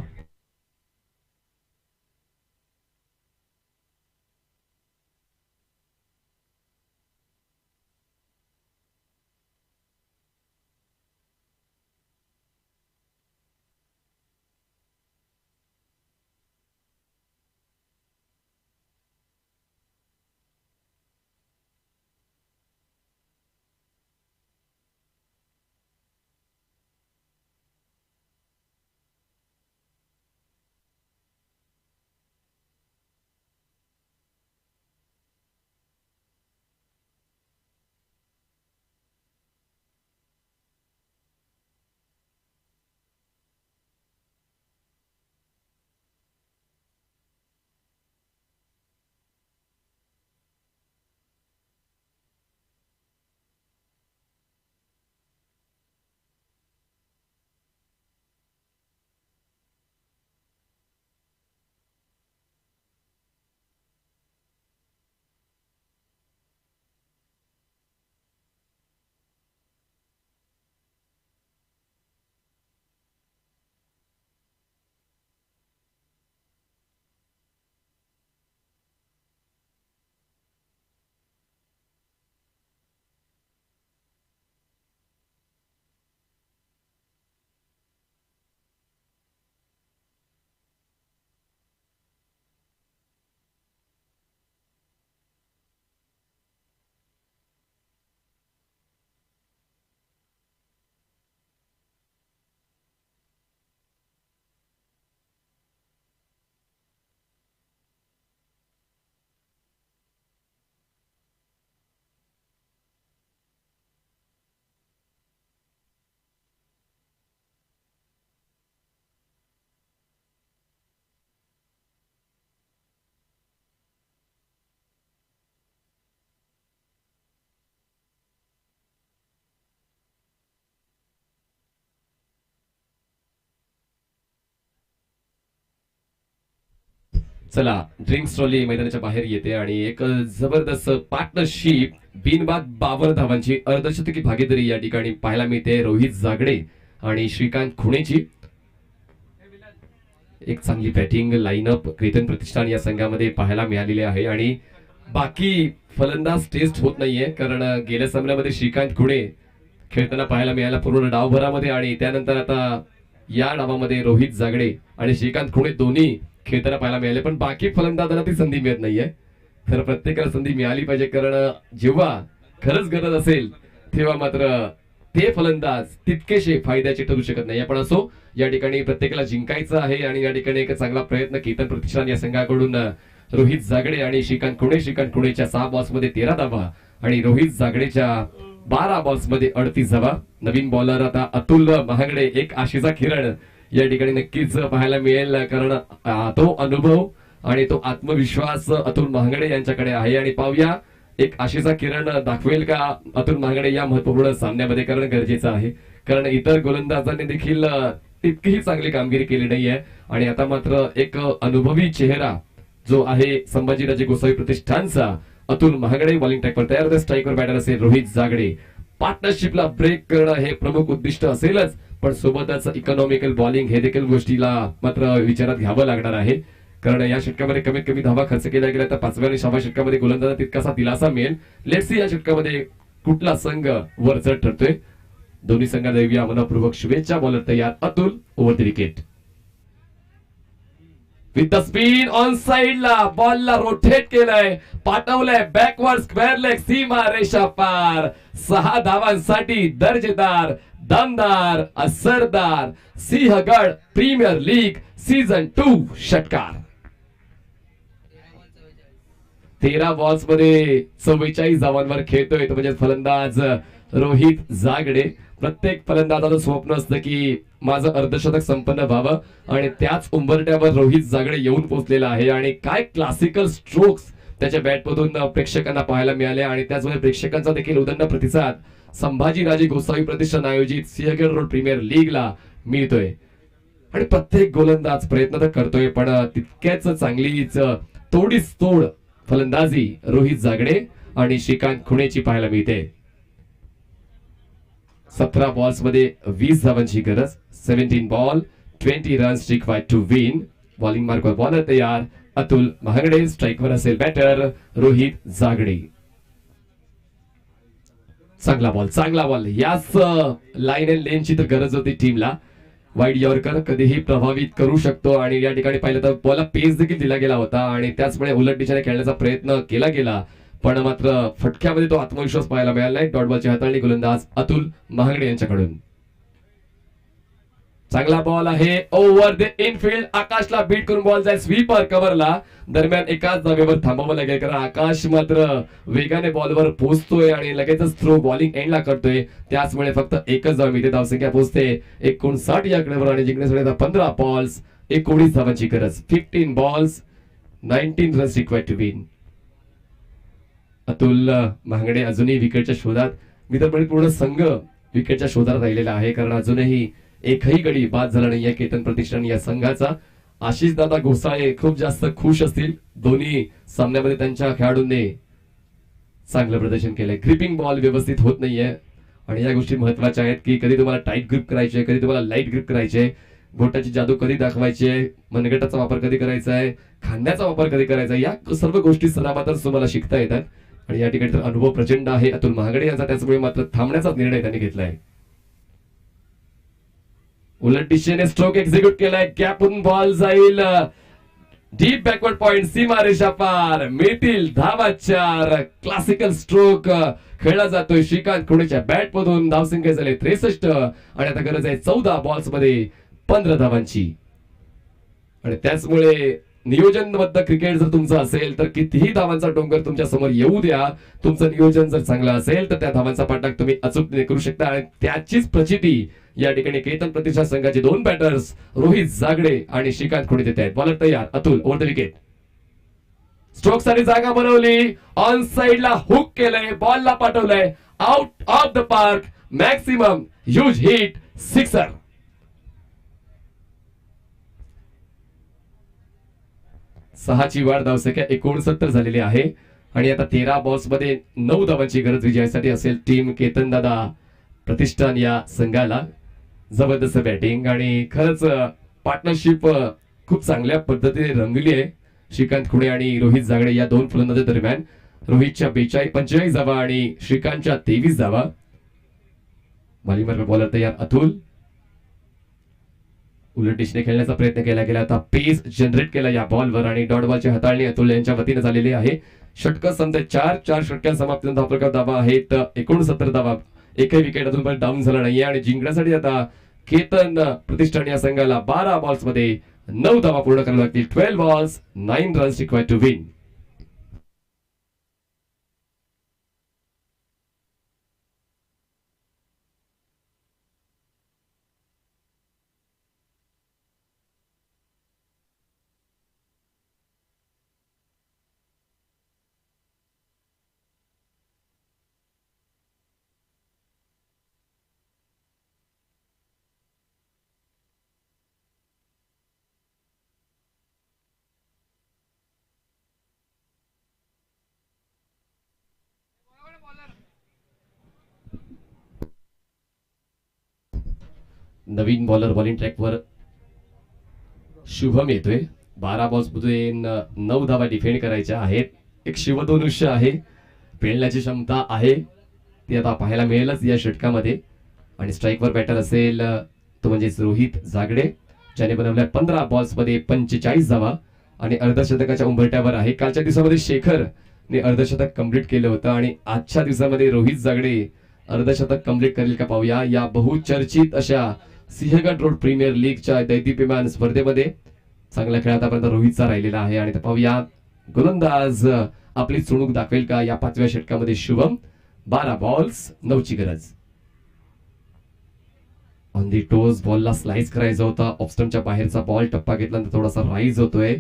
चला ड्रिंक्स ट्रॉली मैदानाच्या बाहेर येते आणि एक जबरदस्त पार्टनरशिप बिनबाद 52 धावांची अर्धशतकी भागीदारी या ठिकाणी पाहायला मिळते रोहित जागडे आणि श्रीकांत खुणेची. एक चांगली बॅटिंग लाईनअप केतन प्रतिष्ठान या संघामध्ये पाहायला मिळालेली आहे आणि बाकी फलंदाज टेस्ट होत नाहीये, कारण गेल्या सामन्यामध्ये श्रीकांत खुणे खेळताना पाहायला मिळाला पूर्ण डावभरामध्ये आणि त्यानंतर आता या डावामध्ये रोहित जागडे आणि श्रीकांत खुणे दोन्ही खेळताना पाहायला मिळाले, पण बाकी फलंदाजांना ती संधी मिळत नाहीये. तर प्रत्येकाला संधी मिळाली पाहिजे, कारण जेव्हा खरंच गरज असेल तेव्हा मात्र ते फलंदाज तितकेशे फायद्याचे ठरू शकत नाही. पण असो, या ठिकाणी प्रत्येकाला जिंकायचं आहे आणि या ठिकाणी एक चांगला प्रयत्न केतन प्रतिष्ठान या संघाकडून रोहित जागडे आणि श्रीकांत खुणेच्या 6 बॉल्समध्ये 13 धावा आणि रोहित जागडेच्या 12 बॉल्समध्ये 38 धावा. नवीन बॉलर आता अतुल महागडे, एक आशेचा किरण या ठिकाणी नक्कीच पाहायला मिळेल, कारण तो अनुभव आणि तो आत्मविश्वास अतुल महागडे यांच्याकडे आहे. आणि पाहूया एक आशेचा किरण दाखवेल का अतुल महागडे या महत्वपूर्ण सामन्यामध्ये, कारण गरजेचं आहे, कारण इतर गोलंदाजांनी देखील तितकीही चांगली कामगिरी केली नाहीये. आणि आता मात्र एक अनुभवी चेहरा जो आहे संभाजीराजे गोसावी प्रतिष्ठानचा अतुल महागडे बॉलिंग ट्रॅकवर तयार होते. स्ट्राईकवर बॅटर असेल रोहित जागडे. पार्टनरशिपला ब्रेक करणं हे प्रमुख उद्दिष्ट असेलच, पण सोबतच इकॉनॉमिकल बॉलिंग हे देखील गोष्टीला मात्र विचारात घ्यावं लागणार आहे, कारण या षटकामध्ये कमीत कमी धावा खर्च केल्या गेल्या तर 5व्या आणि 6व्या षटकामध्ये गोलंदाजांना तितकासा दिलासा मिळेल. लेट्स सी या षटकामध्ये कुठला संघ वर चढ ठरतोय. दोन्ही संघाला देऊया मनपूर्वक शुभेच्छा. बॉलर तयार Atul. Over the wicket with the spin on साइडला बॉलला रोटेट केलंय, पाठवलंय बॅकवर्ड स्क्वेअर लेग, सीमा रेषा पार. 6 धावांसाठी दर्जेदार, दमदार, असरदार सिंहगड प्रीमियर लीग सीझन 2 षटकार. 13 बॉल्स मध्ये 44 धावांवर खेळतोय तो म्हणजे फलंदाज रोहित जागडे. प्रत्येक फलंदाजाचं स्वप्न असतं की माझं अर्धशतक संपन्न व्हावं आणि त्याच उंबरट्यावर रोहित जागडे येऊन पोहोचलेला आहे. आणि काय क्लासिकल स्ट्रोक्स त्याच्या बॅटमधून प्रेक्षकांना पाहायला मिळाले आणि त्याचमुळे प्रेक्षकांचा देखील उदंड प्रतिसाद संभाजीराजे गोसावी प्रतिष्ठान आयोजित सिंहगड रोड प्रीमियर लीगला मिळतोय. आणि प्रत्येक गोलंदाज प्रयत्न तर करतोय, पण तितक्याच चांगलीच तोडीस तोड फलंदाजी रोहित जागडे आणि श्रीकांत खुणेची पाहायला मिळते. 17 बॉल्स मध्ये 20 धावांची गरज. 17 ball 20 runs required to win. Bowling मार्कवर बॉलर तयार अतुल महागडे. स्ट्राईकवर असेल बॅटर रोहित जागडे. चांगला बॉल याच लाईन अँड लेनची तर गरज होती टीमला. वाईड यॉर्कर कधीही प्रभावित करू शकतो आणि या ठिकाणी पाहिलं तर बॉलला पेस देखील दिला गेला होता आणि त्याचमुळे उलट दिशेने खेळण्याचा प्रयत्न केला गेला, पण मात्र फटक्यामध्ये तो आत्मविश्वास पाहायला मिळाला नाही. डॉट बॉलची हाताळणी गोलंदाज अतुल महागडे यांच्याकडून. चांगला बॉल आहे ओव्हर द इनफिल्ड. आकाशला बीट करून बॉल जाईल स्वीपर कव्हरला. दरम्यान एकाच जागेवर थांबावं लागेल, कारण आकाश मात्र वेगाने बॉलवर पोहोचतोय आणि लगेचच थ्रो बॉलिंग एंडला करतोय. त्याचमुळे फक्त एकच धाव मिळते. धावसंख्या पोहोचते 59 या आकड्यावर आणि जिंकण्यासाठी 15 बॉल्स 19 धावांची गरज. 15 balls 19 runs required to win. Atul Mahagade अजूनही विकेटच्या शोधात. मी तर म्हणेन पूर्ण संघ विकेटच्या शोधात राहिलेला आहे, कारण अजूनही एकही गडी बाद झाला नाहीये केतन प्रतिष्ठान या संघाचा. आशिष दादा घोसाळे खूप जास्त खुश असतील. दोन्ही सामन्यामध्ये त्यांच्या खेळाडूंनी चांगलं प्रदर्शन केलंय. ग्रिपिंग बॉल व्यवस्थित होत नाहीये आणि या गोष्टी महत्वाच्या आहेत की कधी तुम्हाला टाईट ग्रिप करायचे, कधी तुम्हाला लाईट ग्रिप करायचे, बोटाची जादू कधी दाखवायची आहे, मनगटाचा वापर कधी करायचा आहे, खांद्याचा वापर कधी करायचा आहे, या सर्व गोष्टी सरावातच तुम्हाला शिकता येतात. आणि या ठिकाणी तर अनुभव प्रचंड आहे अतुल महागडे यांचा, त्याचमुळे मात्र थांबण्याचा निर्णय त्यांनी घेतलाय. उलट दिशेने स्ट्रोक एक्झिक्यूट केलाय. गॅपून बॉल जाईल डीप बॅकवर्ड पॉइंट, सीमा रेषा पार. मिळतील धावा 4. क्लासिकल स्ट्रोक खेळला जातोय श्रीकांत खुणेच्या बॅट मधून. धावसंख्या झाली 63 आणि आता गरज आहे 14 बॉल्स मध्ये 15 धावांची. आणि त्याचमुळे नियोजनबद्ध क्रिकेट जर तुमचं असेल तर कितीही धावांचा डोंगर तुमच्या समोर येऊ द्या, तुमचं नियोजन जर चांगलं असेल तर त्या धावांचा पाठलाग तुम्ही अचूकपणे करू शकता. आणि त्याचीच प्रचिती या ठिकाणी केतन प्रतिष्ठान संघाचे 2 बॅटर्स रोहित जागडे आणि श्रीकांत खुणे देत आहेत. बॉलर तयार Atul. Over the wicket. Stroke साठी जागा बनवली. ऑन साइडला हुक केलंय, बॉलला पाठवलंय out of the park. Maximum huge hit, sixer. 6ची वाढ धावसंख्या 69 झालेली आहे आणि आता 13 बॉल्स मध्ये 9 धावांची गरज विजयासाठी असेल टीम केतन दादा प्रतिष्ठान या संघाला. जबरदस्त बॅटिंग आणि खरंच पार्टनरशिप खूप चांगल्या पद्धतीने रंगली आहे श्रीकांत खुणे आणि रोहित जागडे या दोन फलंदाजी दरम्यान. रोहितच्या 45 धावा आणि श्रीकांतच्या 23 धावा. बॉलिंगवर बॉलर तयार अतुल. उलट दिशेने खेळण्याचा प्रयत्न केला गेला, आता पेस जनरेट केला या बॉलवर आणि डॉट बॉलची हाताळणी अतुल यांच्या वतीने झालेली आहे. षटक समजा 4 षटक्या समाप्तीनंतर धावफलकावर धावा आहेत 69 धावा. एकही विकेट अजून पण डाऊन झाला नाहीये आणि जिंकण्यासाठी आता केतन प्रतिष्ठान या संघाला 12 बॉल्स मध्ये 9 धावा पूर्ण कराव्या लागतील. 12 balls 9 runs required to win. नवीन बॉलर बॉलिंग ट्रॅकवर शुभम येतोय. 12 बॉल्स मध्ये 9 धावा डिफेंड करायच्या आहेत. एक शिवधनुष्य आहे, पेलण्याची क्षमता आहे, ती आता पाहायला मिळेलच या षटकामध्ये. आणि स्ट्राईकवर बॅटर असेल तो म्हणजे रोहित जागडे, ज्याने बनवल्या 15 बॉल्स मध्ये 45 धावा आणि अर्धशतकाच्या उंबरठ्यावर आहे. कालच्या दिवसामध्ये शेखरने अर्धशतक कंप्लीट केलं होतं आणि आजच्या दिवसामध्ये रोहित जागडे अर्धशतक कंप्लीट करेल का पाहूया. या बहुचर्चित अशा सिंहगड रोड प्रीमियर लीगच्या दैदिप्यमान स्पर्धेमध्ये चांगल्या खेळ आतापर्यंत रोहितचा राहिलेला आहे आणि पाहूया गोलंदाज आपली चुणूक दाखवेल का या 5व्या षटकामध्ये. शुभम 12 बॉल्स 9ची गरज. ऑन दी टोज बॉलला स्लाइस करायचा होता, ऑफस्टमच्या बाहेरचा बॉल टप्पा घेतल्यानंतर थोडासा राईज होतोय.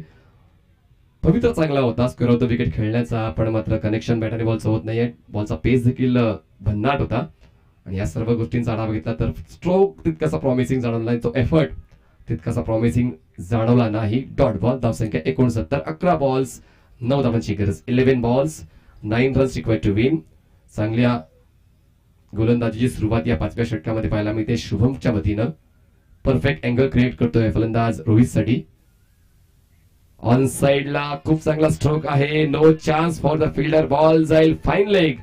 पवित्र चांगला होता स्क्वेअर ऑफ द विकेट खेळण्याचा, पण मात्र कनेक्शन बॅट आणि बॉलचं होत नाहीये. बॉलचा पेस देखील भन्नाट होता आणि या सर्व गोष्टींचा आढावा घेतला तर स्ट्रोक तितकासा प्रॉमिसिंग जाणवला नाही, तो एफर्ट तितकासा प्रॉमिसिंग जाणवला नाही. डॉट बॉल धावसंख्या 69. 11 बॉल्स 9 धावांची गरज. 11 balls 9 runs required to win. चांगल्या गोलंदाजीची सुरुवात या 5व्या षटकामध्ये पाहायला मिळते शुभमच्या वतीनं. परफेक्ट अँगल क्रिएट करतोय फलंदाज रोहितसाठी. ऑन साइडला खूप चांगला स्ट्रोक आहे. No chance for the fielder. Ball जाईल फाईन लेग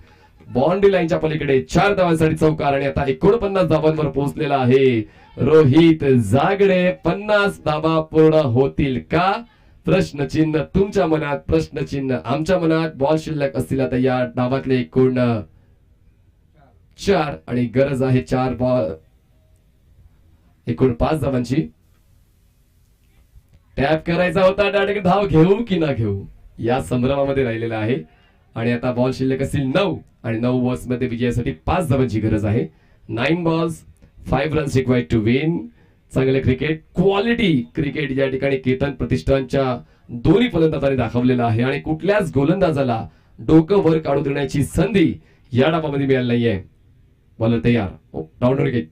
बाउंड्री लाईनच्या पलीकडे. 4 धावांसाठी चौकार आणि आता 49 धावांवर पोहोचलेला आहे रोहित जागडे. 50 धावा पूर्ण होतील का, प्रश्नचिन्ह तुमच्या मनात, प्रश्नचिन्ह आमच्या मनात. बॉल शिल्लक असतील आता या डावातले एकूण 4 आणि गरज आहे 4 बॉल एकूण 5 धावांची. टॅप करायचा होता, डायरेक्ट धाव घेऊ की ना घेऊ या संभ्रमामध्ये राहिलेला आहे आणि आता बॉल शिल्लक असतील 9 आणि 9 बॉल्स मध्ये विजयासाठी 5 धावांची गरज आहे. 9 balls 5 runs required to win. चांगले क्रिकेट, क्वालिटी क्रिकेट या ठिकाणी केतन प्रतिष्ठानच्या दोन्ही फलंदाजांनी दाखवलेला आहे आणि कुठल्याच गोलंदाजाला डोकं वर काढू देण्याची संधी या डावामध्ये मिळाली नाहीये. बॉलर तयार. Down wicket.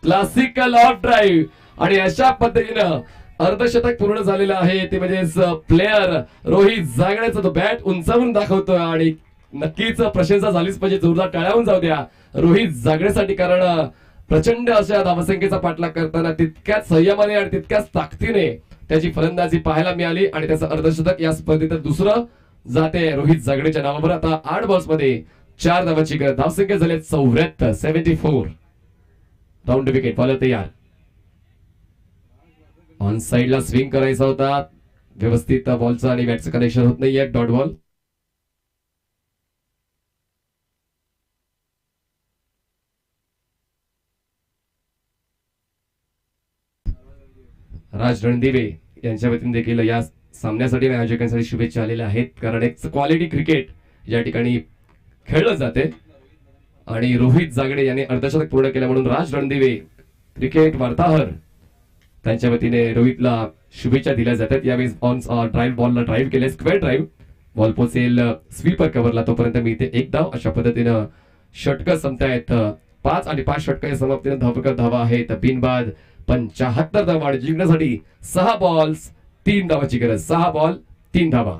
Classical of drive आणि अशा पद्धतीनं अर्धशतक पूर्ण झालेलं आहे. ते म्हणजेच प्लेयर रोहित जागण्याचा तो बॅट उंचावून दाखवतोय आणि नक्कीच प्रशंसा झालीच पाहिजे. जोरदार टाळ्यावून जाऊ द्या रोहित जागण्यासाठी, कारण प्रचंड अशा धावसंख्येचा पाठलाग करताना तितक्याच संयमाने आणि तितक्याच ताकदीने त्याची फलंदाजी पाहायला मिळाली आणि त्याचं अर्धशतक या स्पर्धेत दुसरं जाते रोहित जागडेच्या नावावर. आता 8 बॉल्स मध्ये 4 धावांची गरज. धावसंख्या झाली 74. 74. Round wicket. बॉलर तयार. ऑन साइडला स्विंग करायचा होता, व्यवस्थित बॉलचं आणि बॅटचं कनेक्शन होत नाहीये. Dot ball. राज रणदिवे यांच्या वतीने देखील या सामन्यासाठी आणि आयोजकांसाठी शुभेच्छा आलेल्या आहेत, कारण एक क्वालिटी क्रिकेट या ठिकाणी खेळलं जाते आणि रोहित जागडे यांनी अर्धशतक पूर्ण केलं म्हणून राज रणदिवे क्रिकेट वार्ताहर त्यांच्या वतीने रोहितला शुभेच्छा दिल्या जातात. यावेळी ऑन ड्राईव्ह बॉलला ड्राईव्ह केले, स्क्वेअर ड्राईव्ह. बॉल पोचेल स्वीपर कव्हरला, तोपर्यंत मी इथे 1 धाव. अशा पद्धतीनं षटकं संपतायत. 5 आणि 5 षटकाच्या समाप्तीनं धावा आहेत बिनबाद 75 धावा. जिंकण्यासाठी 6 बॉल्स 3 धावाची गरज. 6 बॉल 3 धावा.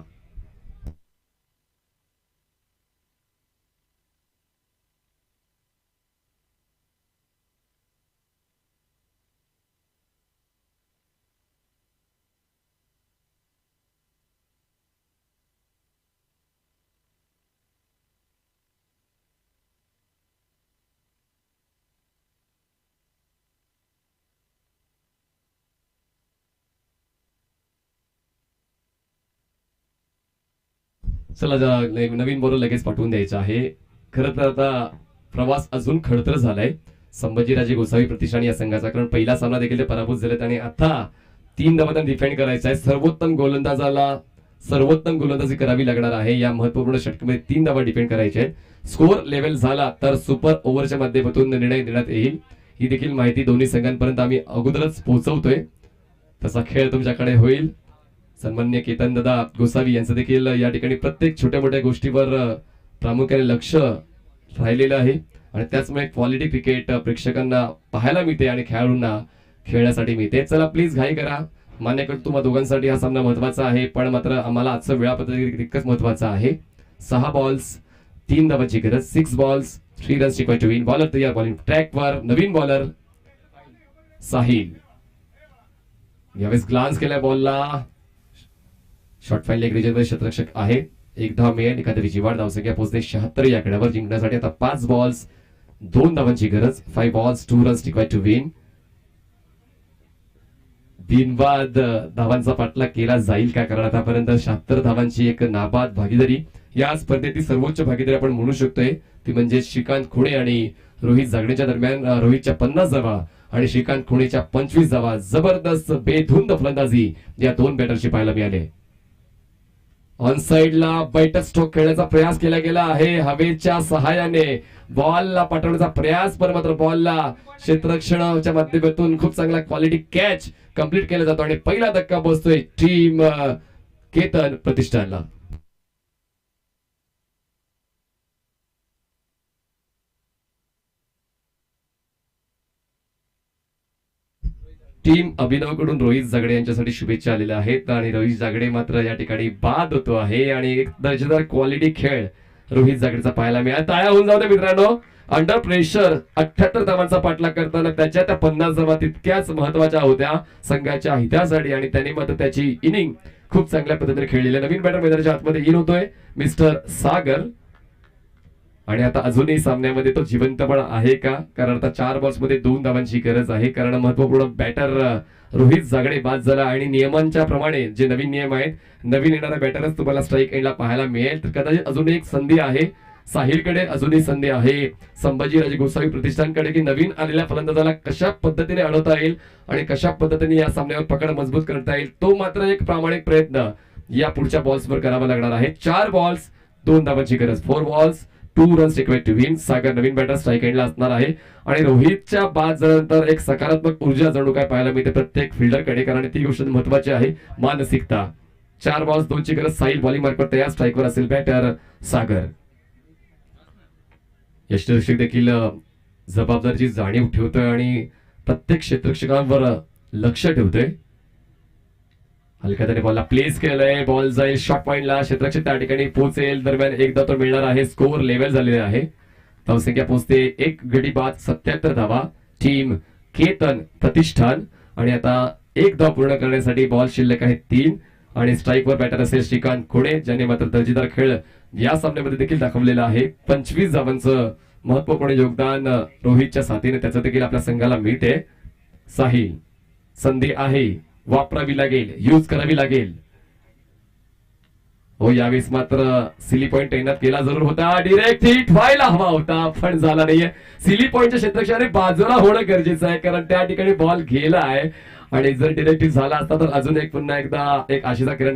चला नवीन बॉलर लगेच पाठवून द्यायचा आहे. खरं तर आता प्रवास अजून खडतर झालाय संभाजीराजे गोसावी प्रतिष्ठान या संघाचा, कारण पहिला सामना देखील ते पराभूत झालेत आणि आता 3 धावांना डिफेंड करायचा आहे. सर्वोत्तम गोलंदाजाला सर्वोत्तम गोलंदाजी करावी लागणार आहे या महत्वपूर्ण षटकामध्ये. 3 धावा डिफेंड करायचे आहेत. स्कोर लेव्हल झाला तर सुपर ओव्हरच्या माध्यमातून निर्णय देण्यात येईल. ही देखील माहिती दोन्ही संघांपर्यंत आम्ही अगोदरच पोहोचवतोय. तसा खेळ तुमच्याकडे होईल. सन्माननीय केतन दादा गोसावी यांचं देखील या ठिकाणी प्रत्येक छोट्या मोठ्या गोष्टीवर प्रामुख्याने लक्ष राहिलेलं आहे आणि त्याचमुळे क्वालिटी क्रिकेट प्रेक्षकांना पाहायला मिळते आणि खेळाडूंना खेळण्यासाठी मिळते. चला प्लीज घाई करा. मान्य करतो तुम्हा दोघांसाठी हा सामना महत्वाचा आहे, पण मात्र आम्हाला आजचं वेळापत्रक तितकंच महत्वाचं आहे. 6 बॉल्स 3 धावाची गरज. 6 balls 3 runs required to win. Bowler तयार. बॉलिंग ट्रॅकवर. नवीन बॉलर साहिल. यावेळेस ग्लान्स केलाय बॉलला. शॉर्ट फाईन लेग रिजनमध्ये क्षेत्ररक्षक आहे. 1 धाव मिळेल. एखाद्याची वाढ धावसंख्या पोहोचते 76 या खेळावर. जिंकण्यासाठी आता 5 बॉल्स 2 धावांची गरज. 5 balls 2 runs required to win. बिनबाद धावांचा पाठलाग केला जाईल का, कारण आतापर्यंत 76 धावांची एक नाबाद भागीदारी. या स्पर्धेतील सर्वोच्च भागीदारी आपण म्हणू शकतोय ती म्हणजे श्रीकांत खुणे आणि रोहित जागडेच्या दरम्यान. रोहितच्या 50 धावा आणि श्रीकांत खुणेच्या 25 धावा. जबरदस्त बेधुंद फलंदाजी या 2 बॅटरची पाहायला मिळाले. ऑन साइडला बैठक स्ट्रोक खेळण्याचा प्रयास केला गेला आहे. हवेच्या सहाय्याने बॉलला पाठवण्याचा प्रयास, पण मात्र बॉलला क्षेत्ररक्षणाच्या माध्यमातून खूप चांगला क्वालिटी कॅच कंप्लीट केला जातो आणि पहिला धक्का बसतोय टीम केतन प्रतिष्ठानला. टीम अभिनव कडून रोहित जागडे यांच्यासाठी शुभेच्छा आलेल्या आहेत आणि रोहित जागडे मात्र या ठिकाणी बाद होतो आहे आणि एक दर्जेदार क्वालिटी खेळ रोहित जागडेचा पाहायला मिळाला. टाळ्या होऊन जाऊ दे मित्रांनो. अंडर प्रेशर 78 धावांचा पाठलाग करताना त्याच्या त्या 50 धावा तितक्याच महत्वाच्या होत्या संघाच्या हितासाठी आणि त्याने मात्र त्याची इनिंग खूप चांगल्या पद्धतीने खेळलेली. नवीन बॅटर मैदानाच्या आतमध्ये इन होतोय मिस्टर सागर आणि आता अजूनही सामन्यामध्ये तो जिवंतपणा आहे का, कारण आता 4 बॉल्स मध्ये 2 धावांची गरज आहे, कारण महत्वपूर्ण बॅटर रोहित जागडे बाद झाला आणि नियमांच्या प्रमाणे जे नवीन नियम आहेत, नवीन येणारा बॅटरच तुम्हाला स्ट्राईक एंडला पाहायला मिळेल. तर कदाचित अजून एक संधी आहे साहिलकडे, अजूनही संधी आहे संभाजीराजे गोसावी प्रतिष्ठानकडे की नवीन आलेल्या फलंदाजाला कशा पद्धतीने अडवता येईल आणि कशा पद्धतीने या सामन्यावर पकड मजबूत करता येईल. तो मात्र एक प्रामाणिक प्रयत्न या पुढच्या बॉल्सवर करावा लागणार आहे. 4 बॉल्स 2 धावांची गरज. 4 balls 2 runs required to win. Sagar नवीन बॅटर स्ट्राईक एंडला असणार आहे आणि रोहितच्या बाद झाल्यानंतर एक सकारात्मक ऊर्जा जणू काय पाहायला मिळते प्रत्येक फिल्डरकडे, कारण ती गोष्ट महत्वाची आहे, मानसिकता. 4 बॉल्स 2 ची गरज. साहिल बॉलिंग मार्फत तयार. स्ट्राईकवर असेल बॅटर सागर. यष्टीरक्षक देखील जबाबदारीची जाणीव ठेवतोय आणि प्रत्येक क्षेत्ररक्षकांवर लक्ष ठेवतोय. हलक्या त्याने बॉलला प्लेस केलंय. बॉल जाईल शॉर्ट पॉइंटला. क्षेत्ररक्षक त्या ठिकाणी पोहोचेल. दरम्यान एकदा तो मिळणार आहे. स्कोर लेव्हल झालेले आहे. धावसंख्या पोहोचते 1 गडी बाद 77 धावा. टीम केतन प्रतिष्ठान आणि आता 1 धाव पूर्ण करण्यासाठी बॉल शिल्लक आहे 3 आणि स्ट्राईकवर बॅटर असेल श्रीकांत खुणे, ज्याने मात्र दर्जेदार खेळ या सामन्यामध्ये देखील दाखवलेला आहे. 25 धावांचं महत्वपूर्ण योगदान रोहितच्या साथीने त्याचं देखील आपल्या संघाला मिळते. साहिल संधी आहे, वापरावी लागेल, यूज करावी लागेल. हो, यावेळेस मात्र सिली पॉइंट तैनात केला जरूर होता. डिरेक्ट हिट व्हायला हवा होता पण झाला नाहीये. सिली पॉइंटच्या क्षेत्ररक्षकाने बाजूला होणं गरजेचं आहे, कारण त्या ठिकाणी बॉल गेला आहे आणि जर डिरेक्ट हिट झाला असता तर अजून एक पुन्हा एकदा एक आशेचा किरण